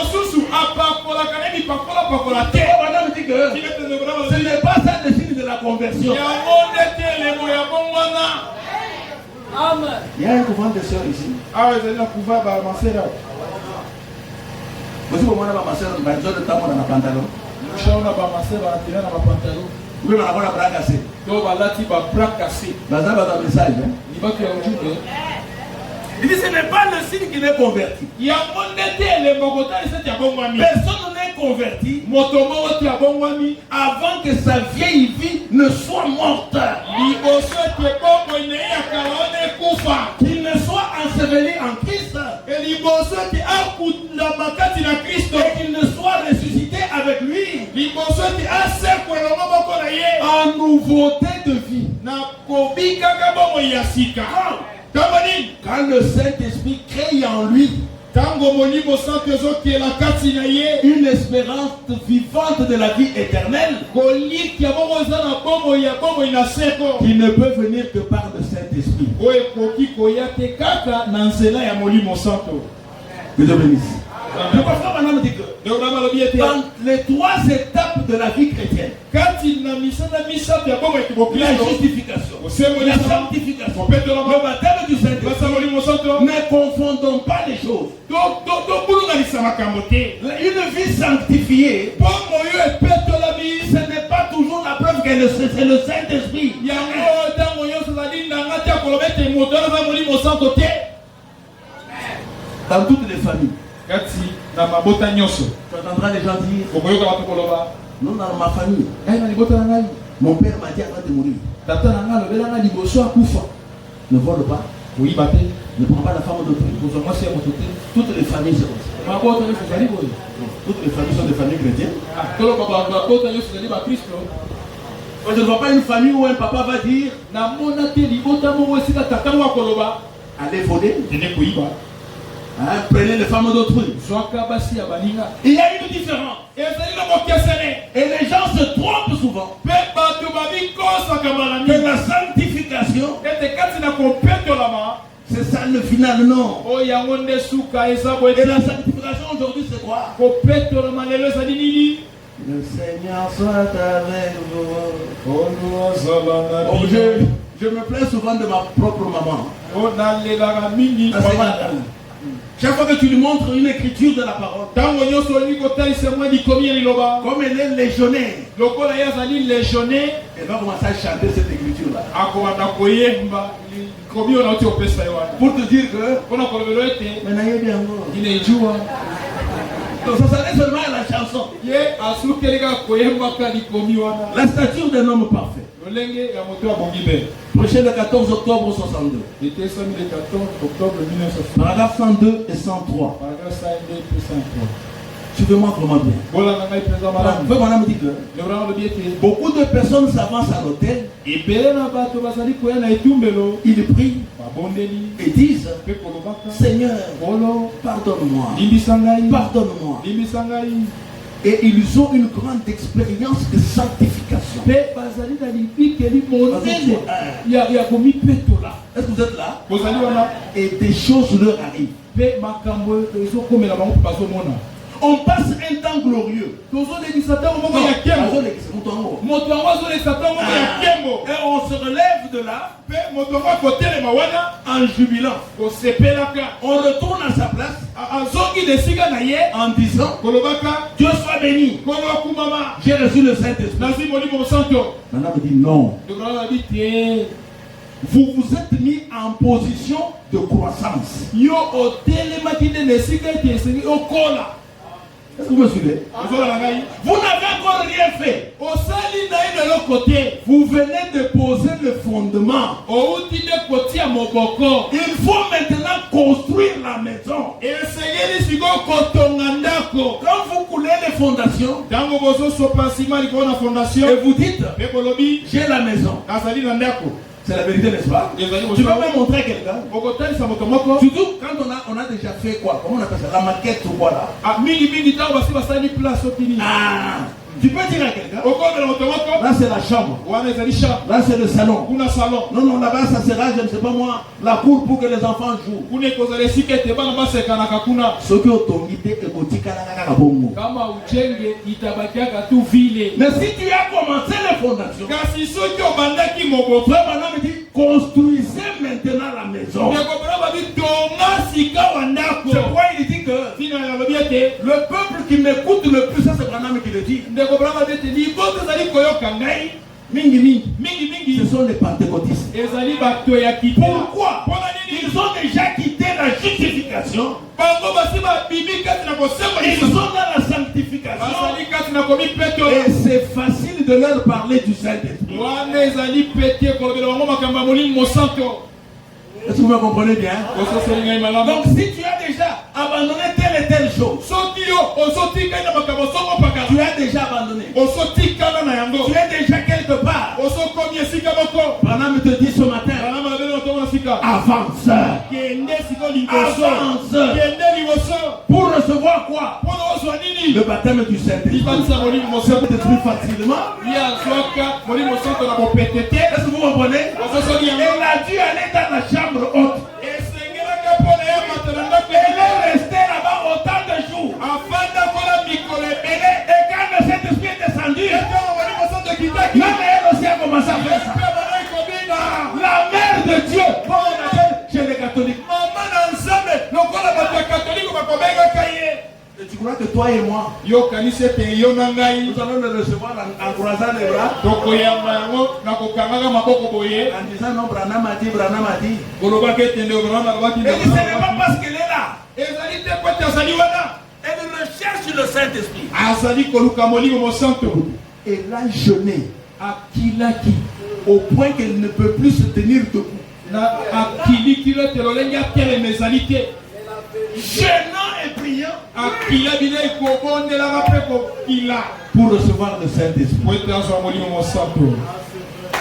n'est pas ça le signe de la conversion. Il y a un couvent de sœurs ici. Voici pour moi, ma soeur, ma soeur de temps, on a un pantalon. Oui, on a un bras cassé. Il dit ce n'est pas le signe qu'il est converti. Personne n'est converti avant que sa vieille vie ne soit morte. Qu'il ne soit enseveli en Christ. Et qu'il ne soit ressuscité avec lui. En nouveauté de vie. Quand le Saint-Esprit crée en lui une espérance vivante de la vie éternelle, qui ne peut venir que par le Saint-Esprit. Que Dieu bénisse. Le pasteur Branham dit que dans les trois étapes de la vie chrétienne, la justification, la sanctification, le baptême du Saint-Esprit, ne confondons pas les choses. Une vie sanctifiée, ce n'est pas toujours la preuve que c'est le Saint-Esprit. Dans toutes les familles, tu entendras les gens dire, non, dans ma famille, mon père m'a dit avant de mourir, ne vole pas, ne prends pas la femme d'autrui. Toutes les familles sont comme ça. Toutes les familles sont des familles chrétiennes. Je ne vois pas une famille où un papa va dire allez voler. Hein, prenez les femmes d'autrui. Il y a une différence. Et les gens se trompent souvent. Que la sanctification, c'est ça le final, non. Et la sanctification aujourd'hui, c'est quoi? Le Seigneur soit avec vous. Je me plains souvent de ma propre maman. Chaque fois que tu lui montres une écriture de la parole, comme elle est légionnaire, elle va commencer à chanter cette écriture-là. Pour te dire que donc ça s'arrête seulement à la chanson. La stature d'un homme parfait. Prêché le 14 octobre 62. Paragraphe 102 et 103. Suivez-moi vraiment bien. Voilà, me dit que beaucoup de personnes s'avancent à l'autel. Ils prient et disent Seigneur, pardonne-moi. Pardonne-moi. Et ils ont une grande expérience de sanctification. Est-ce que vous êtes là? Et des choses leur arrivent. On passe un temps glorieux. Et on se relève de là en jubilant. On retourne à sa place en disant Dieu soit béni. J'ai reçu le Saint-Esprit. Maintenant me dit non. Vous vous êtes mis en position de croissance. Est-ce que vous me suivez? Vous n'avez encore rien fait. Vous venez de poser le fondement. Il faut maintenant construire la maison. Quand vous coulez les fondations, et vous dites j'ai la maison. C'est la vérité, n'est-ce pas? Tu peux même montrer à quelqu'un. Surtout quand on a déjà fait quoi? Comment on appelle ça? La maquette ou quoi là? Tu peux dire à quelqu'un. Là c'est la chambre. Là c'est le salon. Non, là-bas ça sera, je ne sais pas moi, la cour pour que les enfants jouent. Mais si tu as commencé les fondations, construisez maintenant la maison. C'est pourquoi il dit que le peuple qui m'écoute le plus, ça c'est Branham qui le dit. Mingi, ce sont les pentecôtistes. Pourquoi? Ils ont déjà quitté la justification. Ils sont dans la sanctification. Et c'est facile de leur parler du Saint-Esprit. Est-ce que vous me comprenez bien? Donc si tu as déjà abandonné telle et telle chose, tu as déjà abandonné. Tu es déjà quelque part. Branham te dit ce matin, avance. Avance. Pour recevoir quoi? Le baptême du Saint-Esprit. Détruit facilement. Est-ce que vous comprenez? Elle a dû aller dans la chambre haute. Elle est restée là-bas autant de jours. Et quand le Saint-Esprit est descendu, même elle aussi a commencé à faire ça. La mère de Dieu, comme on appelle chez les catholiques. Et tu crois que toi et moi, nous allons le recevoir en croisant les bras, en disant non, Branham a dit. Et ce n'est pas parce qu'elle est là. Elle recherche le Saint-Esprit. Elle a jeûné au point qu'elle ne peut plus se tenir debout. Jeûnant et et priant pour recevoir le Saint-Esprit.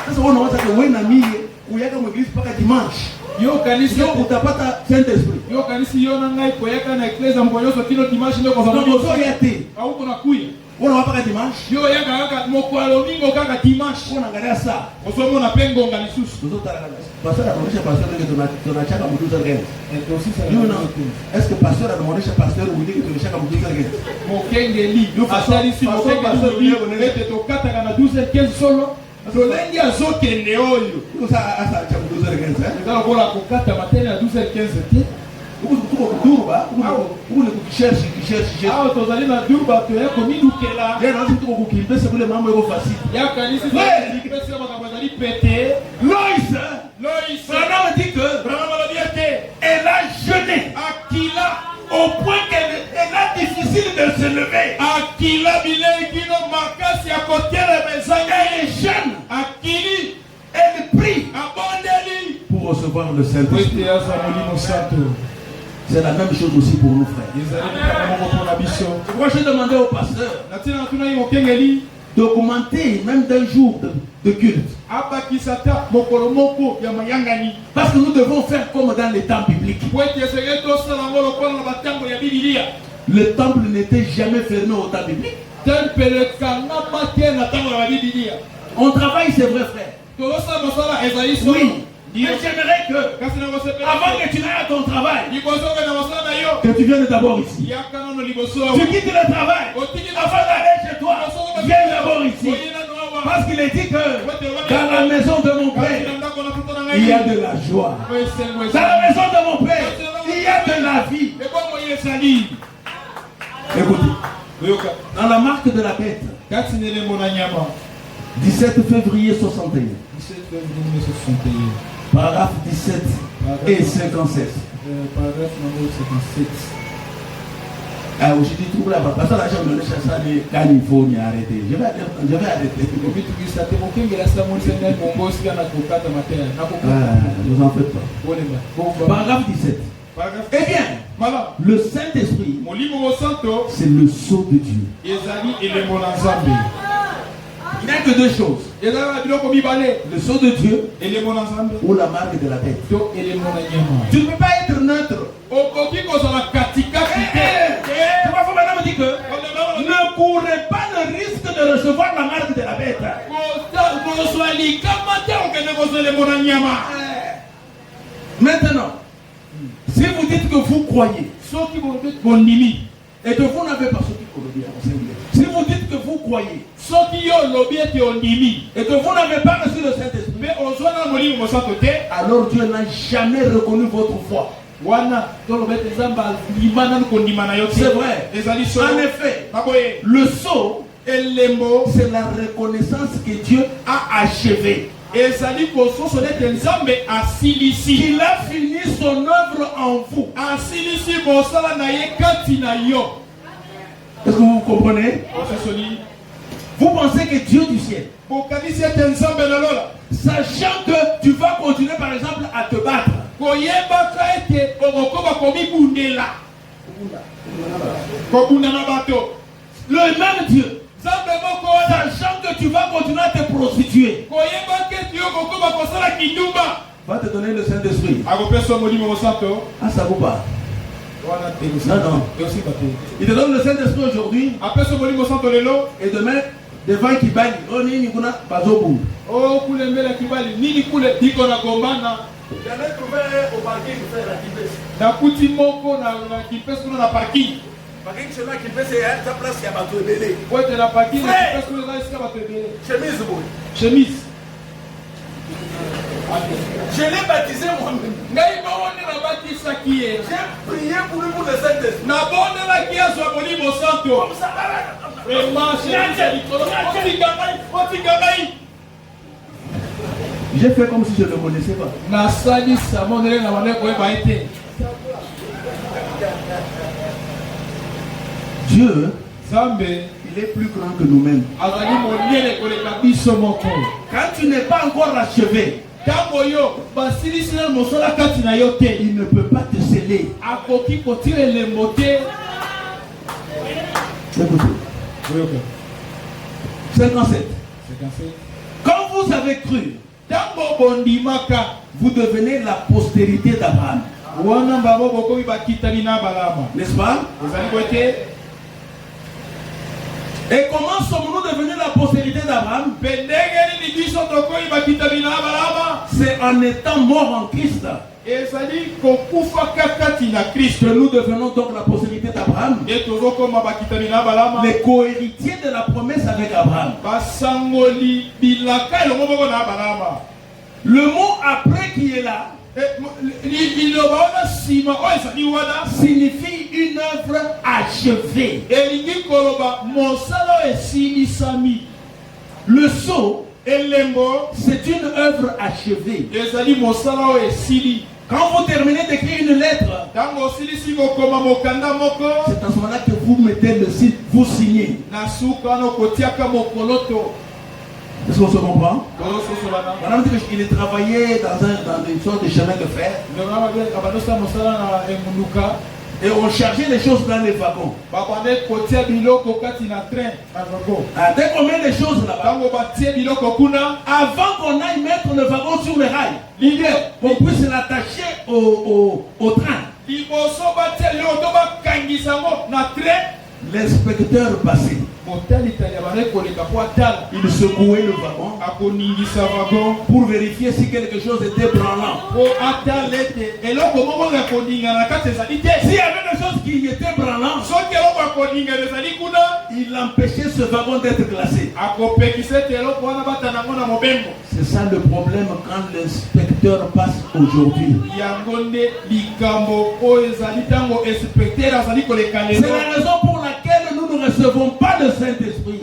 Sasa wana wata kwa wewe na mimi kuyaka mwigisi paka dimanche. Yo kanisa Yo utapata Saint-Esprit. Yo kanisa yona ngai koyaka na ekleza mkonyoso kilo dimanche ndio kwa sababu Ndio sio yate. Au kuna kuya. Wana wapaka dimanche. Yo yaka kaka mokwalo mingo kaka dimanche. Wana angalia saa. Osomo na pengo ngali susu. Ndio taraka. Pastor anaonyesha pastor ndio tunachaka mduza gani. Ndio sisi. Yo na est-ce que pastor anaonyesha pastor mwingine tunachaka mduza gani. Mokengeli. Yo pastor si mokengeli. Ete tokata kana 12-15 solo. Tolengi azokende oyo. Kusa asa cha mduza gani sasa. Ndio bora kukata matene ya 12-15 te. Tuko kudurba, ule kukishershi. Hao tozali na durba to yako midukela. Yeye anaanza tuko kukimbesa kule mambo yako fasili. Ya kanisa nikipesa kama kabazali pete. Loïs, Branham dit que Branham a dit elle a jeûné Aquila au point qu'elle a difficile de se lever. Aquila bile kino makasi ya kotela mezanga. Elle est jeune. Aquili Elle prie abondeli pour recevoir le Saint-Esprit. C'est la même chose aussi pour nous, frères. Moi, j'ai demandé au pasteur d'augmenter même d'un jour de culte. Parce que nous devons faire comme dans les temps bibliques. Le temple n'était jamais fermé au temps biblique. On travaille, c'est vrai, frère. Oui. Mais j'aimerais que, avant que tu n'ailles à ton travail, que tu viennes d'abord ici. Tu quittes le travail, avant d'aller chez toi, viens d'abord ici. Parce qu'il est dit que dans la maison de mon Père, il y a de la joie. Dans la maison de mon Père, il y a de la vie. Écoutez, dans la marque de la bête, 17 février 61. Paragraphe 17 et 57. Paragraphe numéro 57. Ah, aujourd'hui, tout là, parce que là, je me laisse ça, quand il faut m'y arrêter. Je vais arrêter. Ne vous en faites pas. Paragraphe 17. Eh bien, le Saint-Esprit, c'est le sceau de Dieu. Il n'y a que deux choses. Le sceau de Dieu ou la marque de la bête. Tu ne peux pas être neutre. Ne courez pas le risque de recevoir la marque de la bête. Maintenant, si vous dites que vous croyez et que vous n'avez pas ce qui si vous dites que vous croyez et que vous n'avez pas reçu le Saint-Esprit, alors Dieu n'a jamais reconnu votre foi. C'est vrai. En effet, le sceau, c'est la reconnaissance que Dieu a achevée. Il a fini son œuvre en vous. Est-ce que vous comprenez? Vous pensez que Dieu du ciel, sachant que tu vas continuer par exemple à te battre, le même Dieu, sachant que tu vas continuer à te prostituer, va te donner le Saint-Esprit. Ah, ça vous parle? Non. Il te donne le Saint-Esprit aujourd'hui. Et demain, devant qui baille, on est ni kuna bazobou. Oh, kule mbele kibali, nini kule diko na gombana. J'allais trouver au parking pour faire la kipes. Na kuti moko na kipes kuna na parking. Parking c'est là kipes c'est sa place ya bato belé. Ouais, de la parking na kipes kuna na iska bato belé. Chemise boy. Chemise. Je l'ai baptisé moi-même. Ngai baone na batisa kié. J'ai prié pour lui pour le Saint-Esprit. Na bonne la kia so boni mo santo. Comme ça. J'ai fait comme si je ne le connaissais pas. Dieu, il est plus grand que nous-mêmes. Quand tu n'es pas encore achevé, il ne peut pas te sceller. Écoutez. 57. Quand vous avez cru, vous devenez la postérité d'Abraham. N'est-ce pas? Et comment sommes-nous devenus la postérité d'Abraham? C'est en étant mort en Christ que nous devenons donc la postérité d'Abraham, les co-héritiers de la promesse avec Abraham. Le mot après qui est là signifie une œuvre achevée. Le sceau, c'est une œuvre achevée. Quand vous terminez d'écrire une lettre, c'est à ce moment-là que vous mettez le signe, vous signez. Est-ce qu'on se comprend? Madame dit qu'il travaillait dans une sorte de chemin de fer. Et on chargeait les choses dans les wagons. Dès qu'on met les choses là-bas, avant qu'on aille mettre le wagon sur les rails, qu'on puisse l'attacher au train. L'inspecteur passait. Il secouait le wagon pour vérifier si quelque chose était branlant. S'il y avait des choses qui étaient branlantes, il empêchait ce wagon d'être classé. C'est ça le problème quand l'inspecteur passe aujourd'hui. C'est la raison pour laquelle nous ne recevons pas le Saint-Esprit.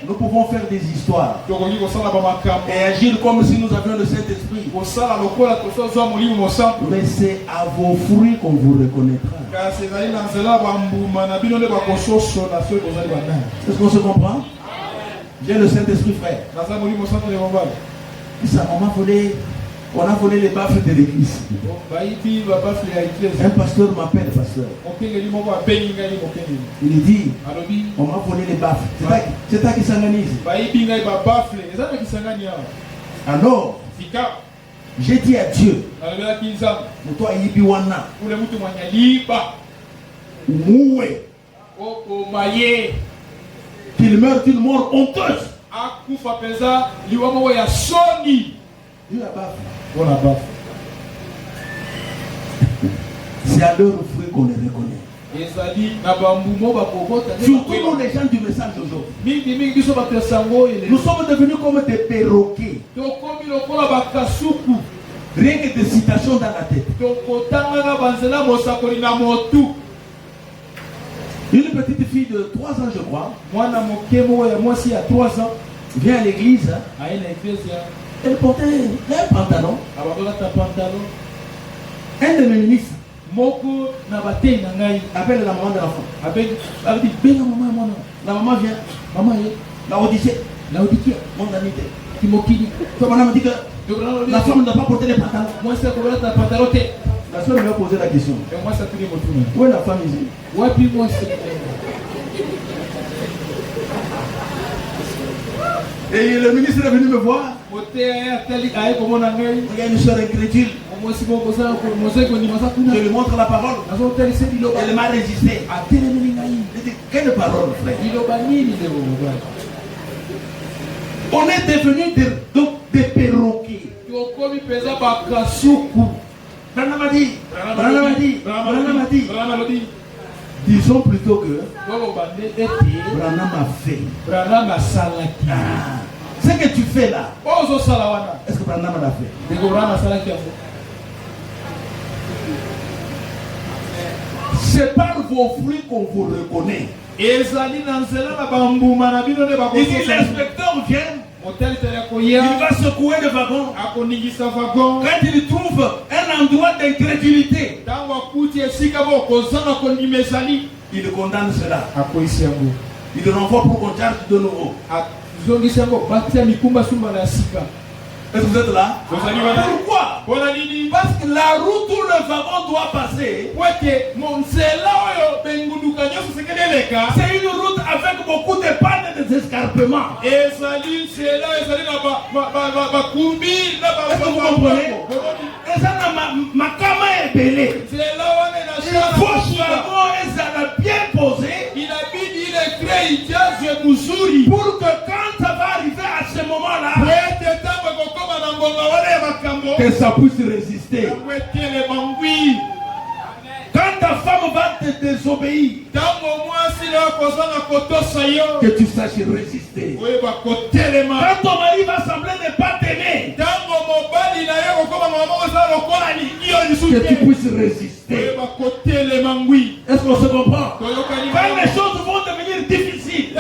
Nous pouvons faire des histoires et agir comme si nous avions le Saint-Esprit. Mais c'est à vos fruits qu'on vous reconnaîtra. Est-ce qu'on se comprend? J'ai le Saint-Esprit, frère. Sa maman volait. On a volé les baffles de l'église. Un pasteur m'appelle, pasteur. Il dit, on m'a volé les baffles. C'est ça qui s'organise. Alors, j'ai dit à Dieu, qu'il meurt une mort honteuse. C'est à leur fruit qu'on les reconnaît. Surtout nous les gens du message d'aujourd'hui. Nous sommes devenus comme des perroquets. Rien que des citations dans la tête. Une petite fille de 3 ans, je crois, vient à l'église. Elle portait un pantalon. Un de mes ministres appelle la maman de l'enfant. Elle dit, la maman vient. Maman est la Odyssée. Mon ami était. Maman me dit que la femme n'a pas porté les pantalons. La soeur lui a posé la question. Où est la femme ici? Et le ministre est venu me voir. Il y a une soeur incrédule. Je lui montre la parole. Elle m'a résisté. Quelle parole, frère? On est devenus des perroquets. Branham a dit. Disons plutôt que Branham a fait. Ce que tu fais là, est-ce que Branham l'a fait? C'est par vos fruits qu'on vous reconnaît. Il dit l'inspecteur vient. Il va secouer le wagon. Quand il trouve un endroit d'incrédulité, il condamne cela. Il le renvoie pour qu'on charge de nouveau. Est-ce que vous êtes là? Pourquoi? Parce que la route où le wagon doit passer, c'est une route avec beaucoup de pannes et des escarpements. Est-ce que vous comprenez? Et ça, ma cama est belée. Il faut que le wagon est bien posé. Pour que quand ça va arriver à ce moment-là, que ça puisse résister. Quand ta femme va te désobéir, que tu saches résister. Quand ton mari va sembler ne pas t'aimer, que tu puisses résister. Est-ce qu'on se comprend? Quand les choses vont devenir difficiles,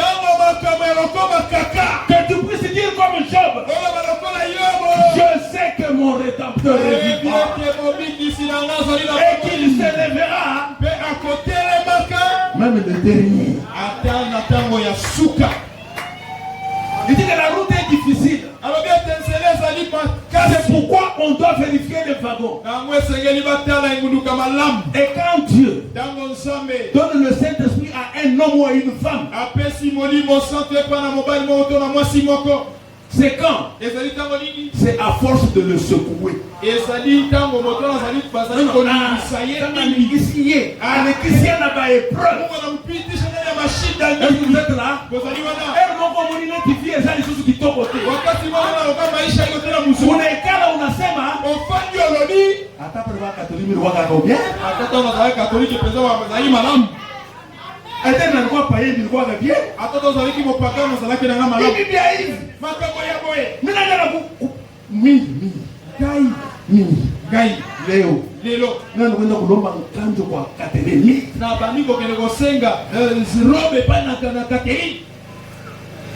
que tu puisses dire comme Job, je sais que mon rédempteur est vivant et qu'il s'élèvera, même le dernier. Il dit que la route est difficile. C'est pourquoi on doit vérifier les wagons. Et quand Dieu donne le Saint-Esprit à un homme ou à une femme, c'est quand? C'est à force de le secouer. Est-ce que vous êtes là?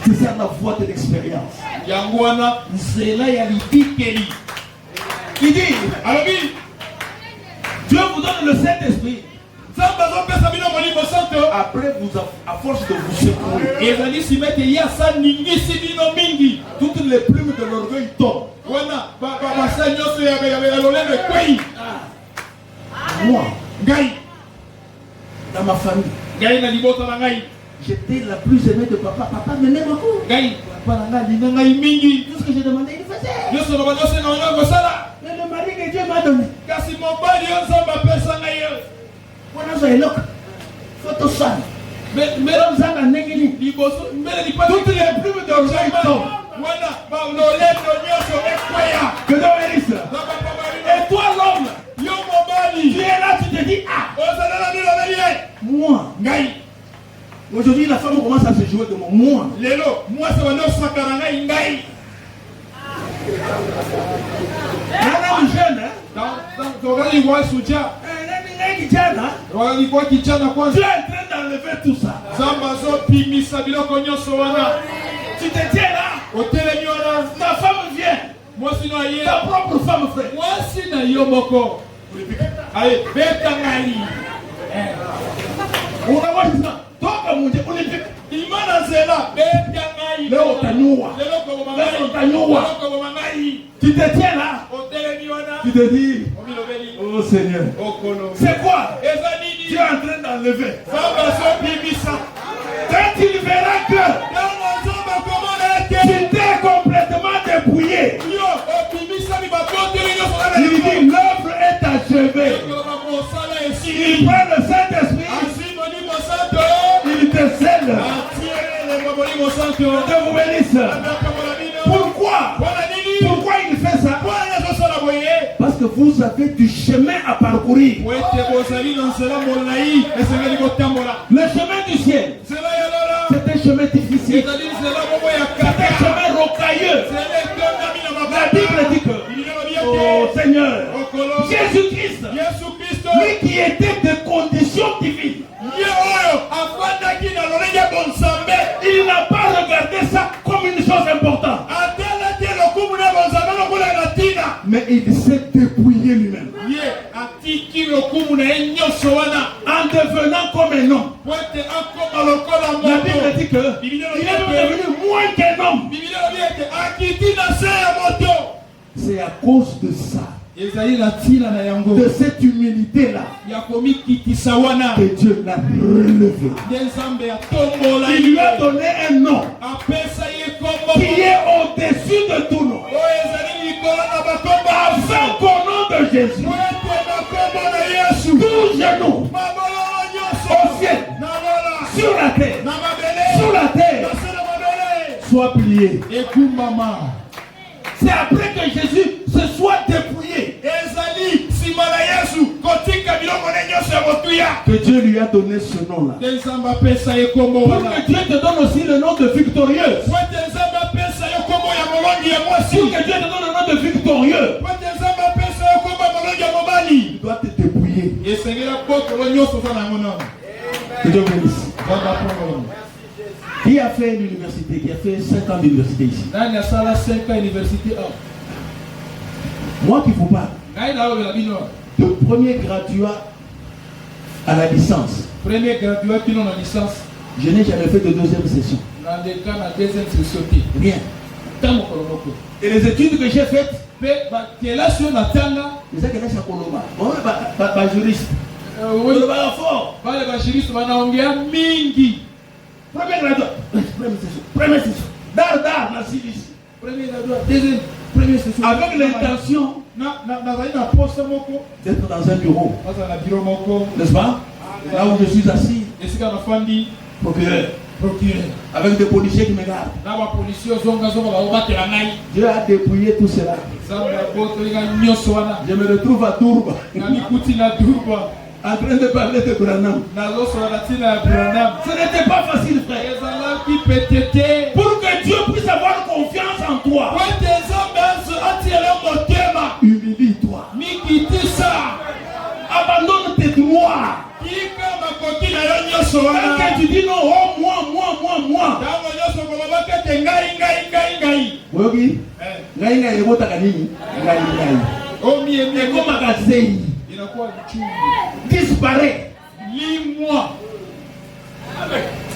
C'est ça la voie de l'expérience. Il dit, Dieu vous donne le Saint-Esprit. Après, à force de vous secouer, toutes les plumes de l'orgueil tombent. Moi, dans ma famille, j'étais la plus aimée de papa. Papa m'aimait beaucoup. Tout ce que j'ai demandé, il faisait. Mais le mari que Dieu m'a donné, toutes les plumes d'orgueil tombent. Et toi l'homme, tu es là, tu te dis, moi, aujourd'hui la femme commence à se jouer de moi. Un homme jeune, tu es en train d'enlever tout ça. Tu te tiens là. Ta femme vient. Ta propre femme, frère. Allez, on a vu ça. Toka munje ulipika. Imana zela. Leo utanyua. Leo utanyua. Tu te tiens là. Tu te dis, oh Seigneur. C'est quoi? Tu es en train d'enlever. Quand il verra que tu t'es complètement dépouillé, il dit l'œuvre est achevée. Il prend le Saint-Esprit. Il te scelle. Dieu vous bénisse. Pourquoi? Pourquoi il fait ça? Parce que vous avez du chemin à parcourir. Le chemin du ciel, c'est un chemin difficile. C'est un chemin rocailleux. La Bible dit que, oh Seigneur, Jésus-Christ, lui qui était de condition divine, il n'a pas regardé ça comme une chose importante. Mais il s'est dépouillé lui-même. En devenant comme un homme. La Bible dit que il est devenu moins qu'un homme. C'est à cause de ça, de cette humilité-là, que Dieu l'a relevé. Il lui a donné un nom qui est au-dessus de tout nom. Afin qu'au nom de Jésus, tout genou au ciel, sur la terre, soit plié. C'est après que Jésus se soit dépouillé que Dieu lui a donné ce nom-là. Pour que Dieu te donne aussi le nom de victorieux. Pour que Dieu te donne le nom de victorieux, il doit te dépouiller. Que Dieu bénisse. Qui a fait l'université? Qui a fait 5 ans d'université ici? Moi qui vous parle. De premier graduat à la licence. Je n'ai jamais fait de deuxième session. Rien. Et les études que j'ai faites, juriste. Première session. D'art, la Silice. Première session. Avec l'intention d'être dans un bureau. N'est-ce pas? Là où je suis assis. Procureur. Avec des policiers qui me gardent. Dieu a dépouillé tout cela. Je me retrouve à Tourba. En train de parler de Branham. Ce n'était pas facile, frère. Pour que Dieu puisse avoir confiance en toi, humilie-toi. Abandonne tes droits. Quand tu dis non, oh, moi. Disparaît. Lis-moi.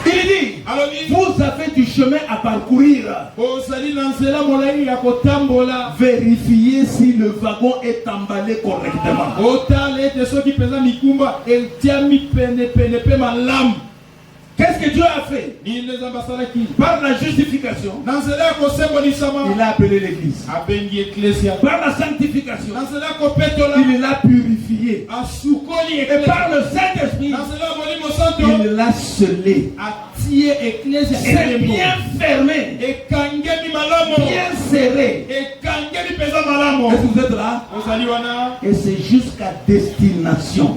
Il dit, vous avez du chemin à parcourir. Vérifiez si le wagon est emballé correctement. Qu'est-ce que Dieu a fait? Par la justification, il a appelé l'église. Par la sanctification, il l'a purifié. Et par le Saint-Esprit, il l'a scellé. C'est bien fermé, bien serré. Est-ce que vous êtes là? Et c'est jusqu'à destination.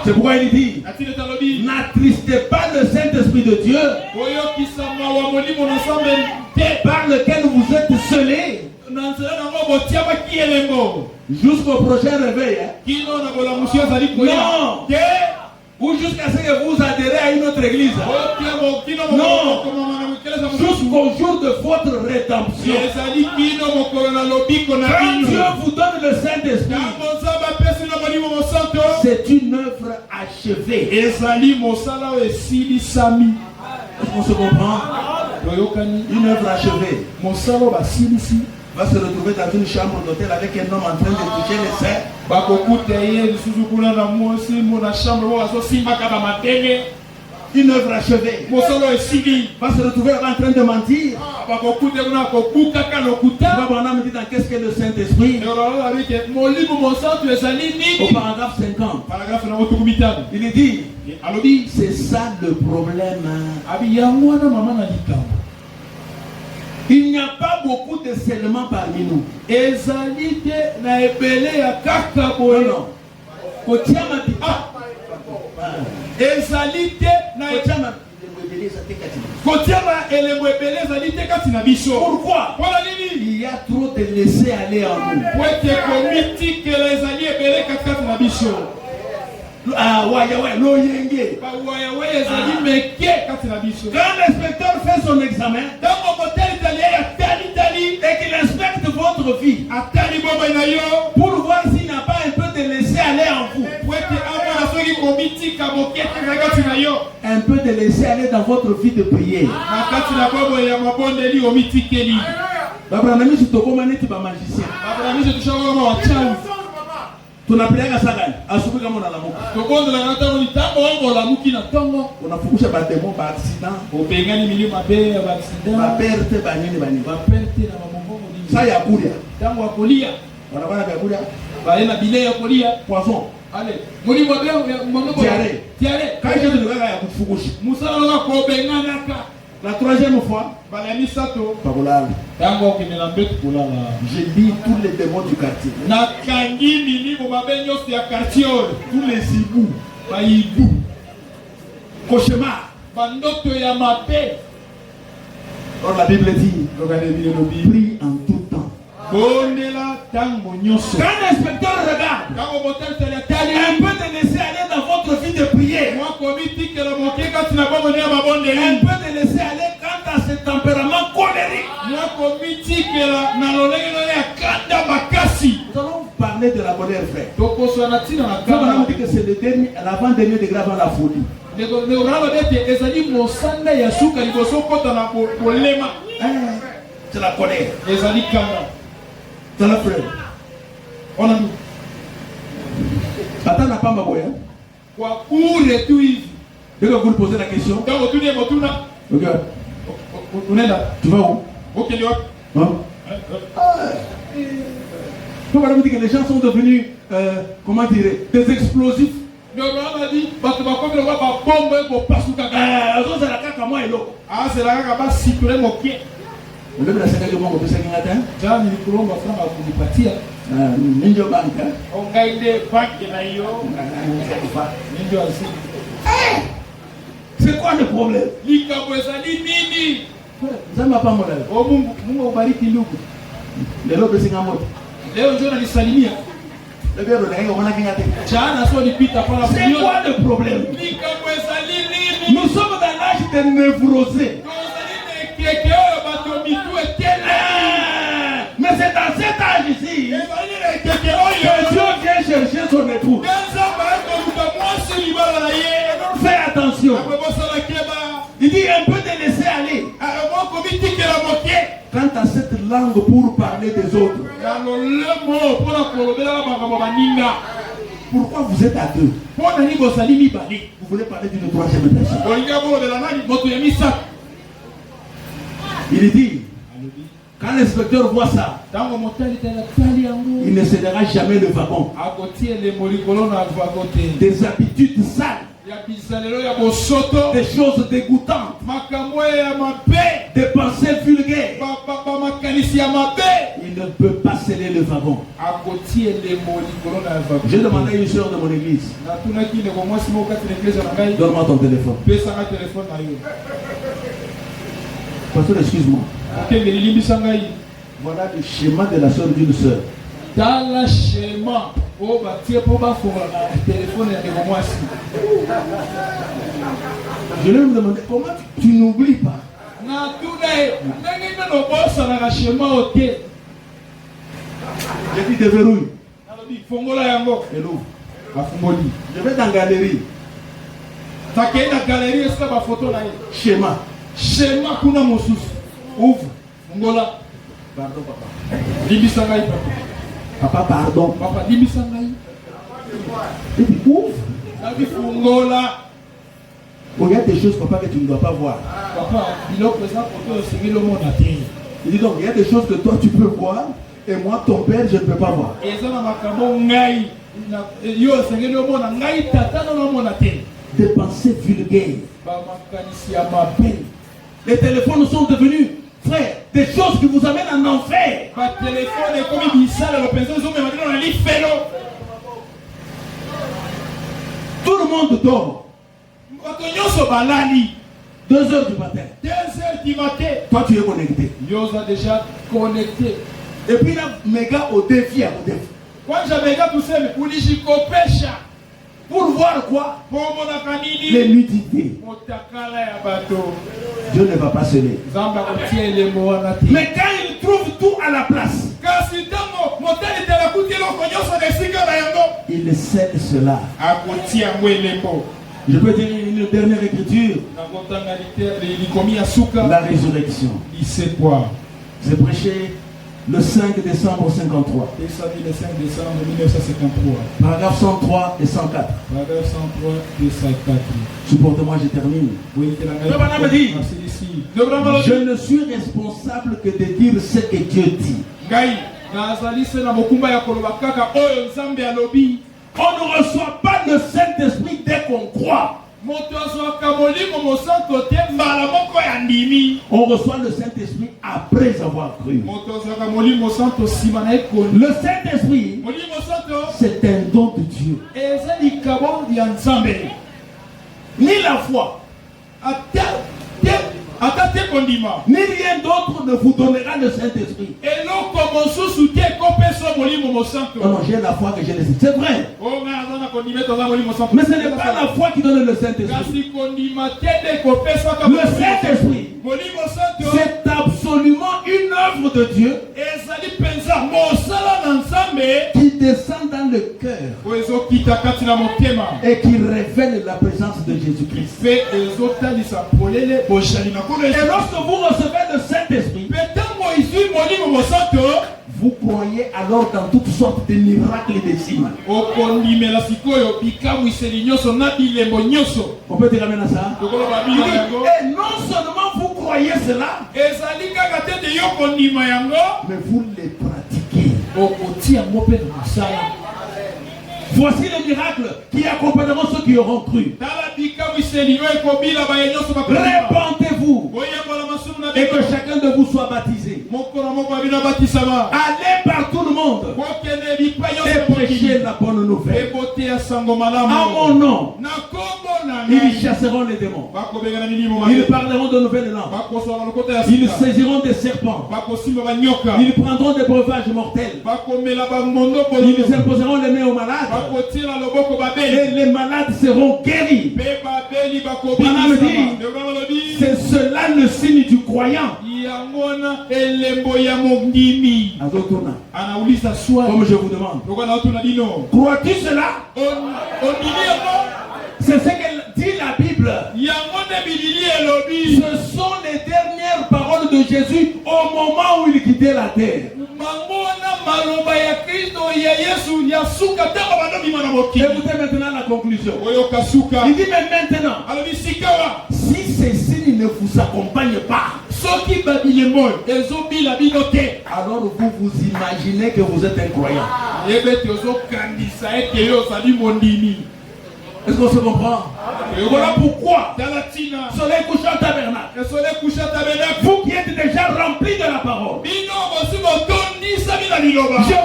C'est pourquoi il dit, n'attristez pas le Saint-Esprit de Dieu, par lequel vous êtes scellés jusqu'au prochain réveil. Non. Ou jusqu'à ce que vous adhérez à une autre église. Non. Jusqu'au jour de votre rédemption. Quand Dieu vous donne le Saint-Esprit, c'est une œuvre achevée. Est-ce qu'on se comprend? Une œuvre achevée va se retrouver dans une chambre d'hôtel avec un homme en train de toucher les seins. Une œuvre achevée va se retrouver en train de mentir. Abraham dit dans qu'est-ce que le Saint-Esprit? Au paragraphe 50, il dit, c'est ça le problème. Il n'y a pas beaucoup de seulement parmi nous. Pourquoi? Il y a trop de laisser aller en nous. Quand l'inspecteur fait son examen et qu'il inspecte votre vie. Pour voir s'il n'a pas un peu de laisser aller en vous. Un peu de laisser aller dans votre vie de prière. Tunapeleka sana asubuhi kama unalamuka. Tokondo la ngata ni tambo wangu lamuki na tongo. Unafukusha bademo ba accident. Obengani milima be ba accident. Ba perte ba nini. Ba perte na mamongo ni. Sa ya kulia. Tango wa kulia. Wanabana ya kulia. Ba ina bile ya kulia. Poisson. Ale. Muri mwa be mwango. Tiare. Kaje tu ngaka ya kufukusha. Musala nga ko bengana ka. La troisième fois, j'ai dit tous les démons du quartier. Tous les hiboux, cauchemar. Or la Bible dit, prie en tout temps. Quand l'inspecteur regarde, un peu de laisser aller dans votre vie de prière. Un peu de laisser aller quant à ce tempérament colérique. Nous allons parler de la colère, frère. Nous allons dire que c'est l'avant-dernier degré avant la folie. C'est la colère. C'est la frère. On a dit. Attends, n'a pas ma boya. Où es-tu? Je vais vous poser la question. Regarde. On est là. Tu vas où? Ok, tu vas. Pourquoi vous dites que les gens sont devenus, comment dire, des explosifs? Ah, c'est la caca, bah, si tu es moqué. On veut la séquence de mon côté, c'est qu'il y a un temps. J'ai dit que l'on va faire un coup de partie. Ninja Bank. On gagne des banques. C'est quoi le problème? Ça m'a pas mal. Oh, mon mari qui loue. Les lobes, c'est un mot. Les journalistes s'alignent. C'est quoi le problème? Nous sommes dans l'âge de névrosé. Mais c'est dans cet âge ici que Dieu vient chercher son époux. Fais attention. Il dit un peu de laisser aller. Quant à cette langue pour parler des autres. Pourquoi vous êtes à deux? Vous voulez parler d'une troisième personne. Il dit, quand l'inspecteur voit ça, il ne cédera jamais le wagon. Des habitudes sales, des choses dégoûtantes, des pensées vulgaires. Il ne peut pas sceller le wagon. J'ai demandé à une soeur de mon église, donne-moi ton téléphone. Pasteur, excuse-moi. Voilà le schéma de la soeur d'une soeur. Dans le schéma, je vais me demander comment tu n'oublies pas. J'ai dit déverrouille. Je vais dans la galerie. Schéma. Schéma kuna mosusu. Ouvre. Ngola. Pardon papa. Libisangai papa. Papa pardon. Papa libisangai. Et puis ouvre. Ça dit Ngola. Regarde des choses papa que tu ne dois pas voir. Papa, il a présent pour toi c'est le monde à terre. Il dit donc il y a des choses que toi tu peux voir et moi ton père je ne peux pas voir. Et ça na makambo ngai. Yo c'est le monde ngai tata na monde à terre. Des pensées vulgaires. Les téléphones sont devenus, frère, des choses qui vous amènent en enfer. Tout le monde dort. 2 heures du matin. 2 heures du matin. Toi tu es connecté. Yosa déjà connecté. Et puis là, méga au défi à côté. Quand j'avais méga tout ça, mais pour voir quoi? Les nudités. Dieu ne va pas sceller. Mais quand il trouve tout à la place, il scelle cela. Je peux dire une dernière écriture. La résurrection. C'est prêché le 5 décembre 53. Paragraphe 103 et 104. Supporte-moi, je termine. Je ne suis responsable que de dire ce que Dieu dit. On ne reçoit pas le Saint-Esprit dès qu'on croit. On reçoit le Saint-Esprit après avoir cru. Le Saint-Esprit, c'est un don de Dieu. Ni la foi, ni rien d'autre ne vous donnera le Saint-Esprit. Non, j'ai la foi que j'ai laissée. C'est vrai. Mais ce n'est pas la foi qui donne le Saint-Esprit. Le Saint-Esprit, c'est absolument une œuvre de Dieu qui descend dans le cœur et qui révèle la présence de Jésus-Christ. Et lorsque vous recevez le Saint-Esprit, vous croyez alors dans toutes sortes de miracles et de signes. On peut dire amen à ça? Et non seulement vous croyez cela, mais vous les pratiquez. Voici les miracles qui accompagneront ceux qui auront cru. Répandez-vous et que chacun de vous soit baptisé. Allez par tout le monde et prêchez la bonne nouvelle. À mon nom, ils chasseront les démons. Ils parleront de nouvelles langues. Ils saisiront des serpents. Ils prendront des breuvages mortels. Ils imposeront les mains aux malades. Et les malades seront guéris. C'est cela le signe du croyant. Comme je vous demande, crois-tu cela? C'est ce que dit la Bible. Ce sont les dernières paroles de Jésus au moment où il quittait la terre. Écoutez maintenant la conclusion. Il dit mais maintenant, si ces signes ne vous accompagnent pas, alors vous vous imaginez que vous êtes incroyant. Est-ce qu'on se comprend? Voilà pourquoi soleil couchant au tabernacle, vous qui êtes déjà remplis de la parole, je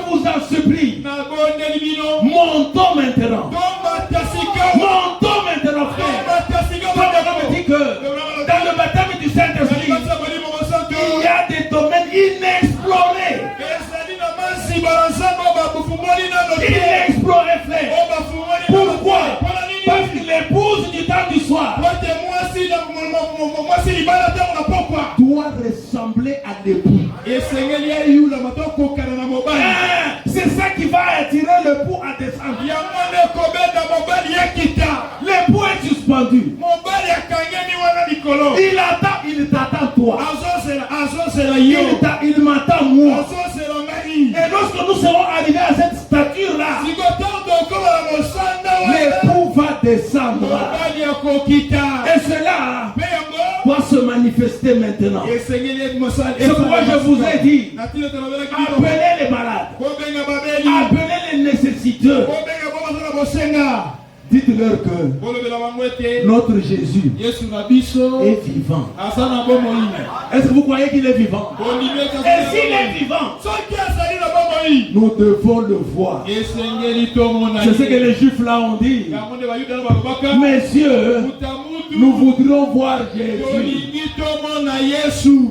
vous en supplie, montons maintenant. Montons maintenant, frère. Comme me dit que dans le baptême du Saint-Esprit, il y a des domaines inexplorés. Inexplorés, frère. Pourquoi? Parce que l'épouse du temps du soir doit ressembler à l'époux. C'est ça qui va attirer l'époux à descendre. L'époux est suspendu. Il attend, il t'attend toi. Il m'attend moi. Et lorsque nous serons arrivés à cette stature-là, l'époux va descendre. Et cela doit se manifester maintenant. Et c'est pourquoi je vous ai dit, appelez les malades, appelez les nécessiteux. Dites-leur que notre Jésus est vivant. Est-ce que vous croyez qu'il est vivant? Et s'il est vivant, nous devons le voir. C'est ce que les Juifs là ont dit. Messieurs, nous voudrions voir Jésus.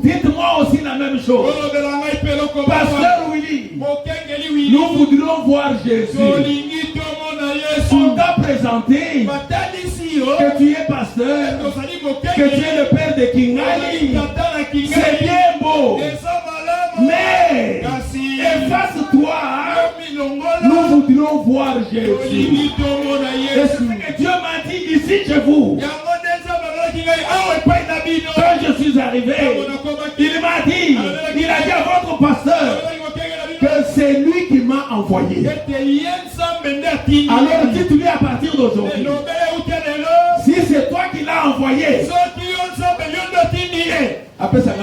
Dites-moi aussi la même chose. Pasteur Willy, nous voudrions voir Jésus. On t'a présenté que tu es pasteur, que tu es le père de Kingali. C'est bien beau. Mais efface-toi. Nous voudrions voir Jésus. Et ce que Dieu m'a dit ici chez vous. Quand je suis arrivé, il m'a dit, il a dit à votre pasteur que c'est lui qui m'a envoyé. Alors dites-lui à partir d'aujourd'hui, si c'est toi qui l'as envoyé, après ça va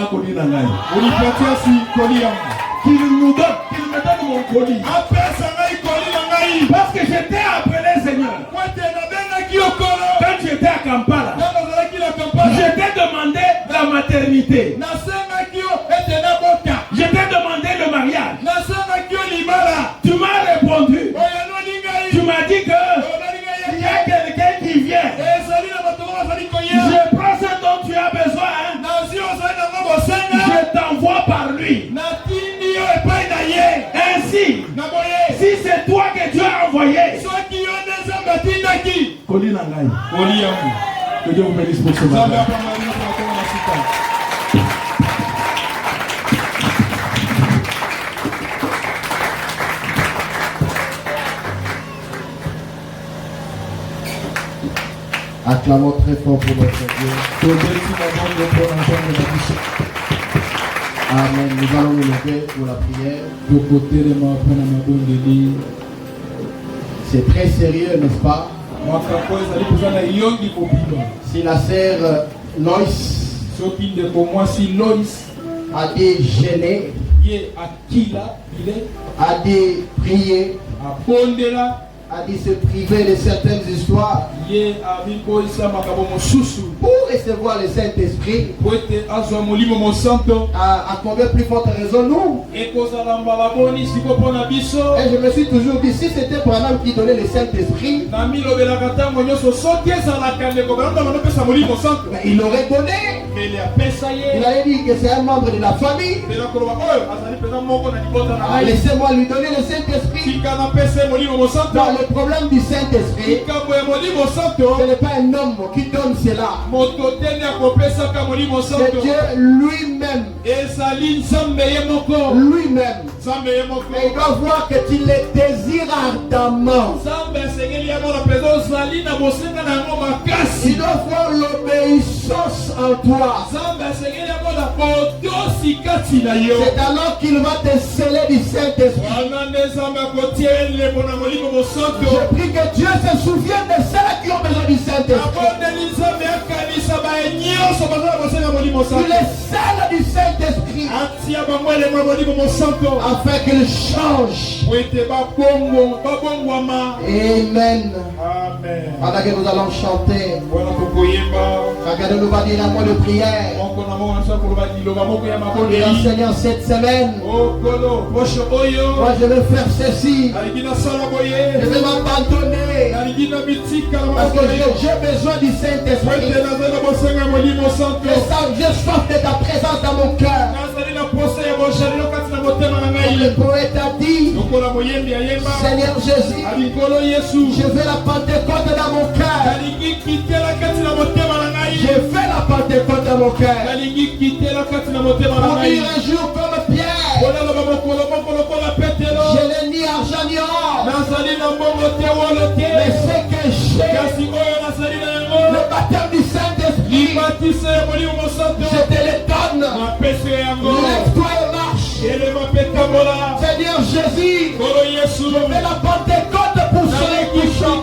qu'il nous donne, qu'il me donne mon colis. Parce que j'étais appelé Seigneur. Quand j'étais à Kampala, j'étais demandé la maternité. J'étais demandé le mariage. Tu m'as répondu. Tu m'as dit que il y a quelqu'un qui vient. Je prends ce dont tu as besoin. Je t'envoie par lui. Ainsi, si c'est toi que Dieu a envoyé, que Dieu vous bénisse pour ce matin. Acclamons très fort pour notre Dieu. Amen. Nous allons nous lever pour la prière. C'est très sérieux, n'est-ce pas? Si la sœur Loïs a des gênés, a des priés, a dit se priver de certaines histoires pour recevoir le Saint-Esprit, à combien plus forte raison nous? Et je me suis toujours dit, si c'était Branham qui donnait le Saint-Esprit, il aurait donné. Il avait dit que c'est un membre de la famille. Laissez-moi lui donner le Saint-Esprit. Le problème du Saint-Esprit, ce n'est pas un homme qui donne cela. C'est Dieu lui-même. Lui-même. Mais il doit voir que tu le désires ardemment. Il doit voir l'obéissance en toi. C'est alors qu'il va te sceller du Saint-Esprit. Je prie que Dieu se souvienne de ceux qui ont besoin du Saint-Esprit. Tu les scelles du Saint-Esprit afin qu'il change. Amen. Pendant que nous allons chanter, regardez-nous va dire un mot de prière. Et Seigneur, cette semaine, moi je vais faire ceci. Je vais m'abandonner parce que j'ai besoin du Saint-Esprit. J'ai soif de ta présence dans mon cœur. Le poète a dit, Seigneur Jésus, je veux la Pentecôte dans mon cœur. Je fais la Pentecôte dans mon cœur. Pour dire un jour comme Pierre, je n'ai ni argent ni or, mais ce que j'ai, le baptême du Saint-Esprit, je te le donne. Lève-toi et marche. Seigneur Jésus, je vais la Pentecôte pour soleil couchant.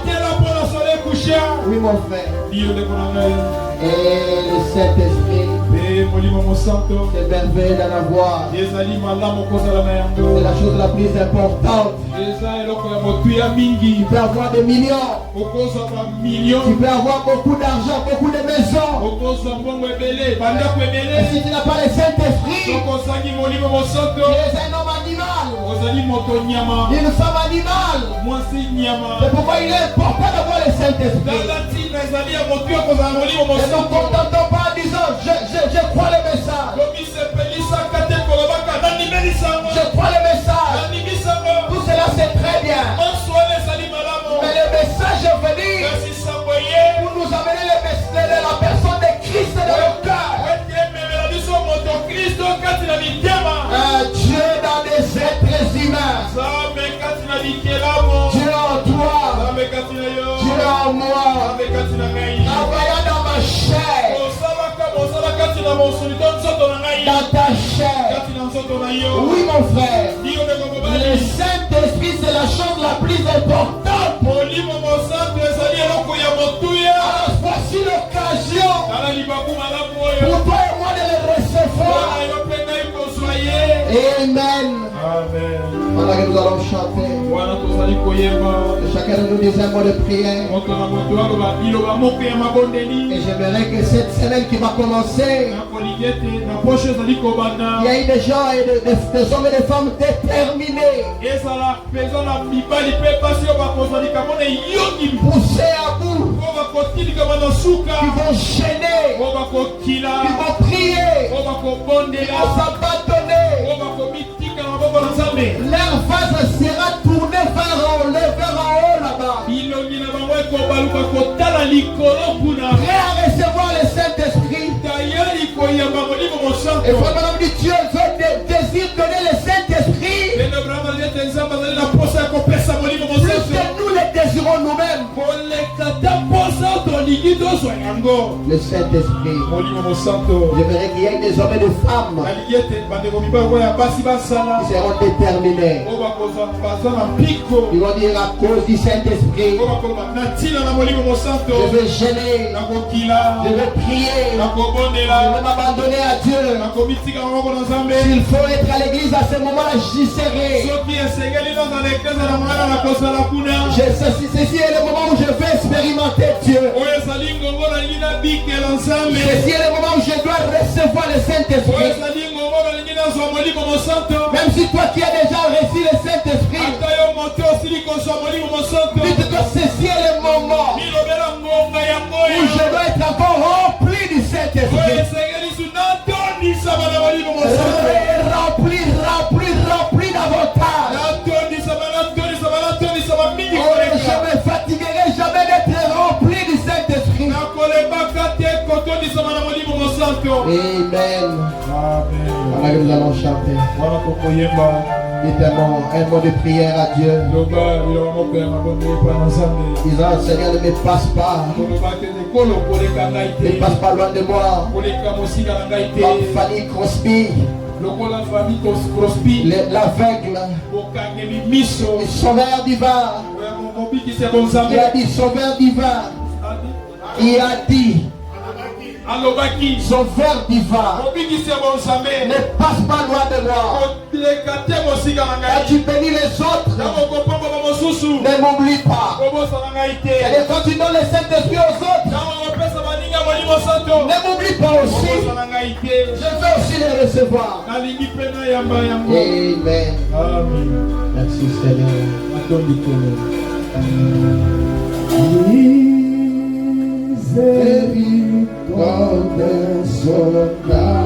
Oui mon frère. Et le Saint-Esprit, c'est merveilleux d'en avoir. C'est la chose la plus importante. Tu peux avoir des millions. Tu peux avoir beaucoup d'argent, beaucoup de maisons. Mais si tu n'as pas le Saint-Esprit, tu es un homme animal. Une femme animale. C'est pourquoi il est important d'avoir le Saint-Esprit. Et nous ne contentons pas en disant je crois le message. Je crois le message. Tout cela c'est très bien. Mais le message est venu pour nous amener la personne de Christ dans le cœur. Dieu dans des êtres humains. Dieu en Oui, mon frère. Le Saint-Esprit, c'est la chose la plus importante. Alors, voici l'occasion pour toi et moi de le recevoir. Amen. Voilà que nous allons chanter. Et chacun de nous dit un mot de prière. Et j'aimerais que cette semaine qui va commencer, il y ait des gens et des hommes et des femmes déterminés, poussés à bout, qui vont gêner, qui vont prier, qui vont s'abandonner. Leur face sera tournée vers en haut là-bas. Prêt à recevoir le Saint-Esprit. Et vraiment, Dieu désire donner le Saint-Esprit. Plus que nous le désirons nous-mêmes. Le Saint-Esprit. J'aimerais qu'il y ait des hommes et des femmes qui seront déterminés. Ils vont dire à cause du Saint-Esprit, je vais gêner, je vais prier, je vais m'abandonner à Dieu. S'il faut être à l'église à ce moment-là, j'y serai. Ceci est le moment où je vais expérimenter Dieu. Ceci est le moment où je dois recevoir le Saint-Esprit. Même si toi qui as déjà reçu le Saint-Esprit, dites-toi ceci est le moment où je dois être encore rempli du Saint-Esprit. Rempli davantage. Je ne me fatiguerai jamais d'être rempli du Saint-Esprit. Amen. Voilà que nous allons chanter. Dites-moi un mot de prière à Dieu. Disant, Seigneur, ne me passe pas. Ne passe pas loin de moi. Fanny Crosby. L'aveugle, le sauveur divin, il a dit sauveur divin, il a dit sauveur divin, ne passe pas loin de moi. Quand tu bénis les autres, ne m'oublie pas. Et quand tu donnes le Saint-Esprit aux autres, ne m'oublie pas aussi. Je veux aussi les recevoir. Amen. Merci Seigneur. Miséricorde son âme.